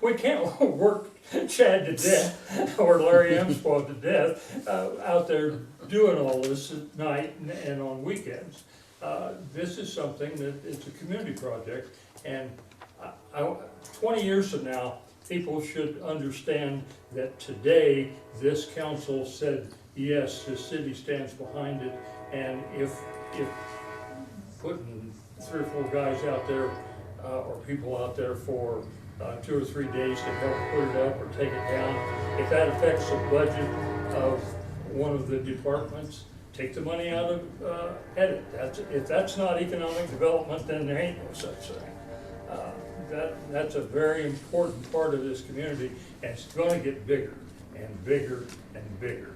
we can't work Chad to death, or Larry Emspaw to death, out there doing all this at night and on weekends. This is something that, it's a community project, and 20 years from now, people should understand that today, this council said, yes, the city stands behind it, and if putting 3 or 4 guys out there, or people out there for 2 or 3 days to help put it up or take it down, if that affects the budget of one of the departments, take the money out of edit. If that's not economic development, then there ain't no such thing. That's a very important part of this community, and it's gonna get bigger and bigger and bigger.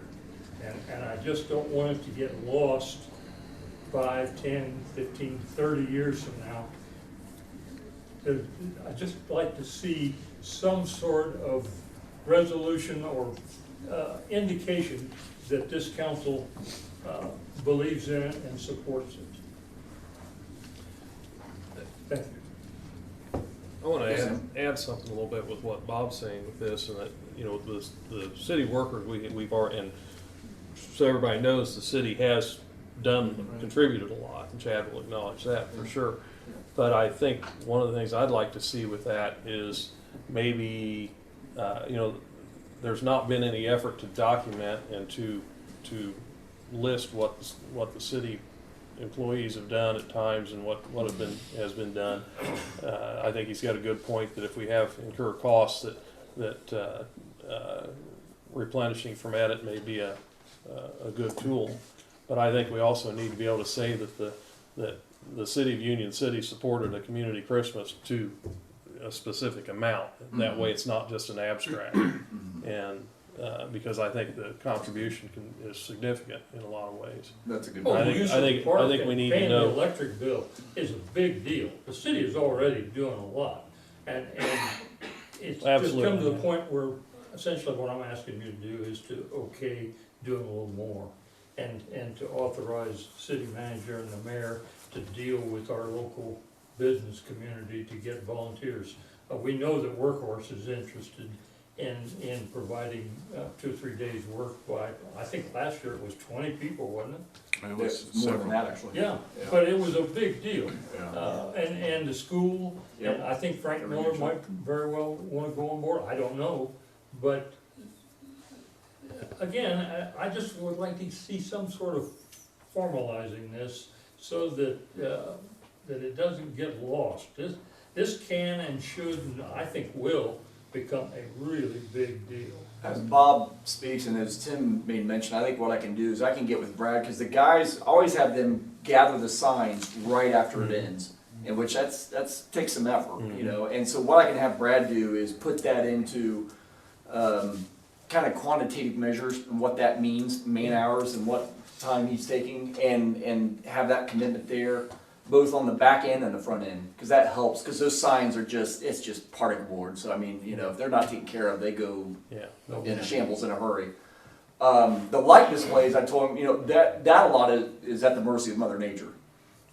And I just don't want it to get lost 5, 10, 15, 30 years from now. I'd just like to see some sort of resolution or indication that this council believes in it and supports it. Thank you. I want to add something a little bit with what Bob's saying with this, and that, the city workers, we've already, and so everybody knows the city has contributed a lot, and Chad will acknowledge that for sure. But I think one of the things I'd like to see with that is maybe, there's not been any effort to document and to list what the city employees have done at times and what has been done. I think he's got a good point that if we have incur costs that replenishing from edit may be a good tool. But I think we also need to be able to say that the city of Union City supported a community Christmas to a specific amount. That way it's not just an abstract. And because I think the contribution is significant in a lot of ways. That's a good Oh, point. I the think- use I of the think- park I think and we need to paying know- the electric bill is a big deal. The city is already doing a lot. And it's just Absolutely. come to the point where essentially what I'm asking you to do is to okay doing a little more. And to authorize the city manager and the mayor to deal with our local business community to get volunteers. We know that Workhorse is interested in providing 2 or 3 days work by, I think last year it was 20 people, wasn't it? It was More than several. that, actually. Yeah, but it was a big deal. Yeah. And the school, Yep. and I think Frank Miller might very well wanna go on board, I don't know. But again, I just would like to see some sort of formalizing this so that it doesn't get lost. This can and should, and I think will, become a really big deal. As Bob speaks and as Tim made mention, I think what I can do is I can get with Brad, because the guys always have them gather the signs right after it ends, in which that's takes some effort, you know. And so what I can have Brad do is put that into kind of quantitative measures and what that means, man hours and what time he's taking, and have that commitment there, both on the back end and the front end, because that helps, because those signs are it's just particle board. So I mean, you know, if they're not taken care of, they go in shambles in a hurry. The light displays, I told him, you know, that a lot is at the mercy of Mother Nature.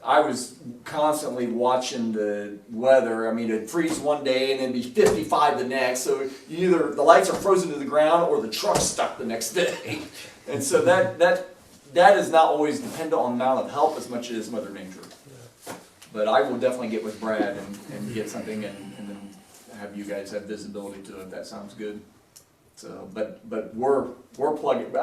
I was constantly watching the weather. I mean, it'd freeze one day and then be 55 the next. So either the lights are frozen to the ground or the truck's stuck the next day. And so that is not always dependent on the amount of help as much as Mother Nature. But I will definitely get with Brad and get something and then have you guys have visibility to it, if that sounds good. So, but we're plugging.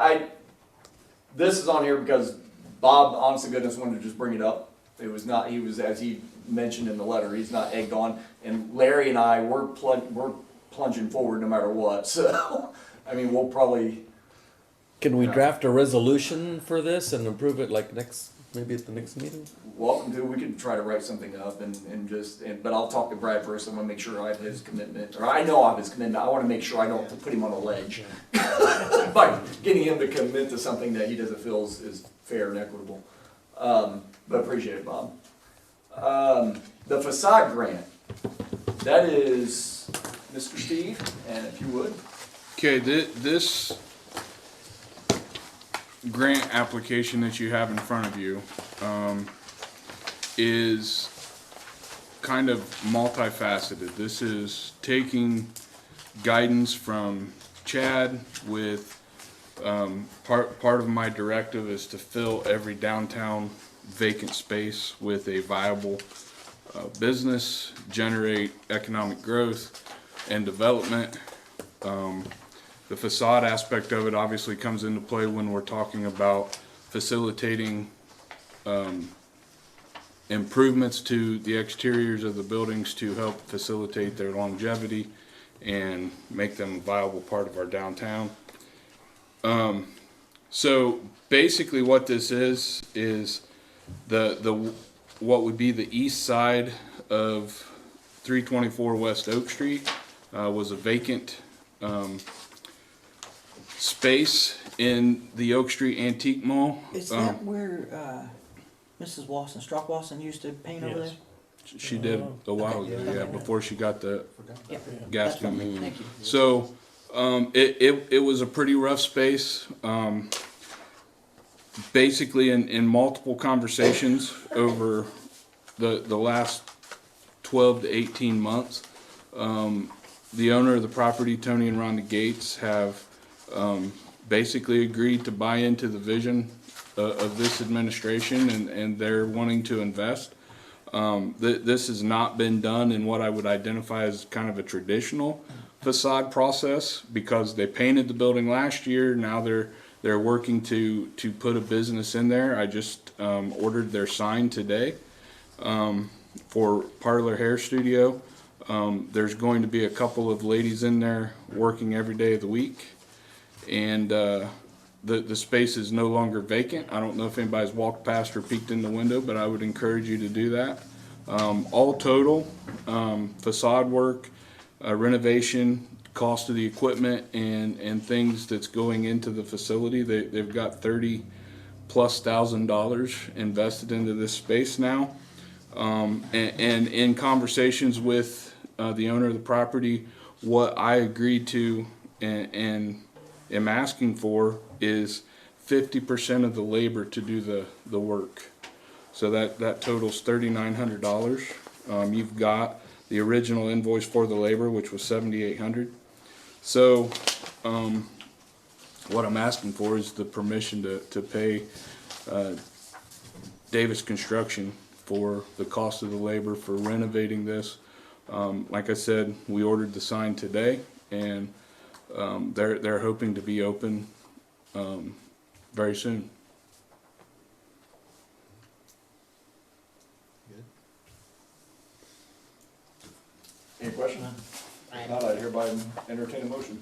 This is on here because Bob, honest to goodness, wanted to just bring it up. It was not, he was, as he mentioned in the letter, he's not egged on. And Larry and I, we're plunging forward no matter what. So, I mean, we'll probably. Can we draft a resolution for this and approve it like maybe at the next meeting? Welcome to, we can try to write something up but I'll talk to Brad first. I want to make sure I have his commitment, or I know I have his commitment. I want to make sure I don't have to put him on a ledge by getting him to commit to something that he doesn't feel is fair and equitable. But appreciate it, Bob. The facade grant, that is Mr. Steve, and if you would. Okay, this grant application that you have in front of you is kind of multifaceted. This is taking guidance from Chad with part of my directive is to fill every downtown vacant space with a viable business, generate economic growth and development. The facade aspect of it obviously comes into play when we're talking about facilitating improvements to the exteriors of the buildings to help facilitate their longevity and make them a viable part of our downtown. So basically what this is the what would be the east side of 324 West Oak Street was a vacant space in the Oak Street Antique Mall. Is that where Mrs. Strock Wasson used to paint over there? She did a while ago, yeah, before she got the gas That's what I meant. company. Thank you. So it was a pretty rough space. Basically, in multiple conversations over the last 12 to 18 months, the owner of the property, Tony and Rhonda Gates, have basically agreed to buy into the vision of this administration, and they're wanting to invest. This has not been done in what I would identify as kind of a traditional facade process, because they painted the building last year. Now they're working to put a business in there. I just ordered their sign today for Parlor Hair Studio. There's going to be a couple of ladies in there working every day of the week, and the space is no longer vacant. I don't know if anybody's walked past or peeked in the window, but I would encourage you to do that. All total, facade work, renovation, cost of the equipment, and things that's going into the facility, they've got $30,000+ invested into this space now. And in conversations with the owner of the property, what I agreed to and am asking for is 50% of the labor to do the work. So that totals $3,900. You've got the original invoice for the labor, which was $7,800. So what I'm asking for is the permission to pay Davis Construction for the cost of the labor for renovating this. Like I said, we ordered the sign today, and they're hoping to be open very soon. Any questions? If not, I'd hereby entertain a motion.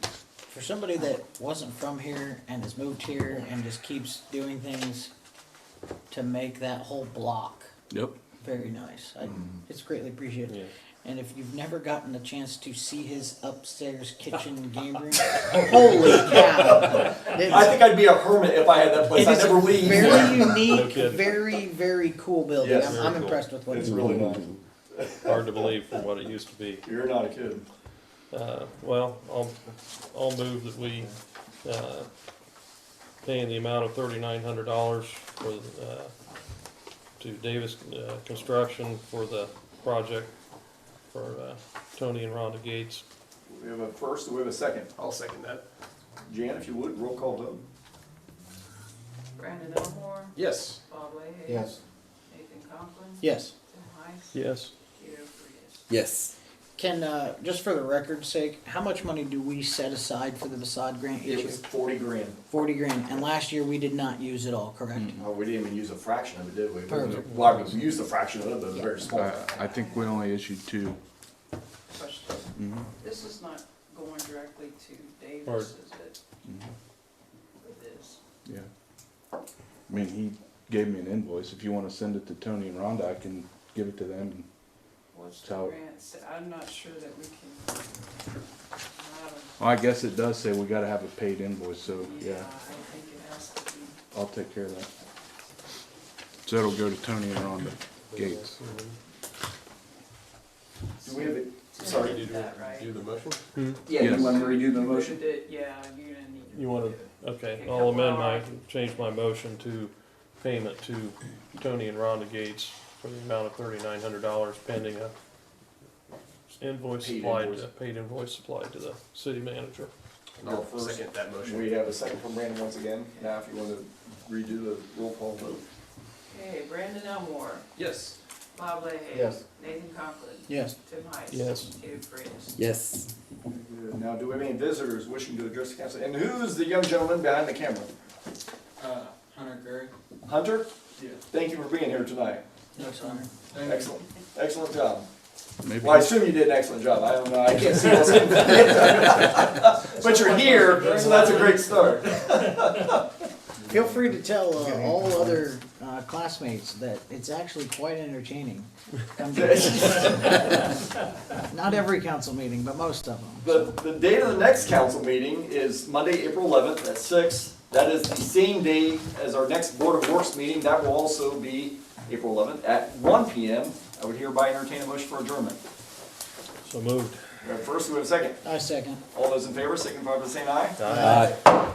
For somebody that wasn't from here and has moved here and just keeps doing things to make that whole block Yep. very nice, it's greatly appreciated. Yeah. And if you've never gotten a chance to see his upstairs kitchen game room, holy cow! I think I'd be a hermit if I had that place. It I'd is never a leave. very No unique, kidding. very cool building. Yes, I'm very cool. impressed with what It's it's really nice. Hard to believe from what it used to be. You're not a kid. Well, I'll move that we, pay in the amount of $3,900 for, to Davis, Construction for the project for, Tony and Rhonda Gates. We have a first, and we have a second. I'll second that. Jan, if you would, roll call vote. Brandon Elmore, Yes. Bob Leahy. Yes. Nathan Conklin. Yes. Tim Heiss. Yes. Peter Frias. Yes. Can, just for the record's sake, how much money do we set aside for the facade grant each It year? was 40 grand. 40 grand, and last year we did not use it all, correct? Oh, we didn't even use a fraction of it, did we? Perfect. Well, we used a fraction of it, but it was very small. I think we only issued 2. Question. Mhm. This is not going directly to Davis, Or- is it? Mhm. It is. Yeah. I mean, he gave me an invoice. If you want to send it to Tony and Rhonda, I can give it to them. What's the So- grant? I'm not sure that we can, I don't, Well, I guess it does say we got to have a paid invoice, so yeah, yeah, I think it has to be. I'll take care of that. So it'll go to Tony and Rhonda Gates. Do we have it? to Sorry. get that right. Do the motion? Yeah, Yes. you want to redo the You motion? did- Yeah, you're gonna need to. You wanna- redo it. Okay, Okay, I'll amend well, change my motion to payment to Tony and Rhonda Gates for the amount of $3,900 pending a invoice Paid supplied, invoice. paid invoice supplied to the city manager. I'll First. second that motion. We have a second from Brandon once again. Now, if you want to redo the roll call vote. Okay, Brandon Elmore, Yes. Bob Leahy. Yes. Nathan Conklin. Yes. Tim Heiss. Yes. Peter Frias. Yes. Good. Now, do we have any visitors wishing to address the council? And who's the young gentleman behind the camera? Hunter Curry. Hunter? Yeah. Thank you for being here tonight. Yes, Hunter. Excellent, excellent job. Maybe. Well, I assume you did an excellent job. I don't know, I can't see what's. But you're here, so that's a great start. Feel free to tell all other classmates that it's actually quite entertaining. Come to Not every council meeting, but most of them. The date of the next council meeting is Monday, April 11th at 6. That is the same day as our next Board of Works meeting. That will also be April 11th at 1 p.m. I would hereby entertain a motion for adjournment. So moved. We have first, we have a second. I second. All those in favor, signify by saying aye. Aye.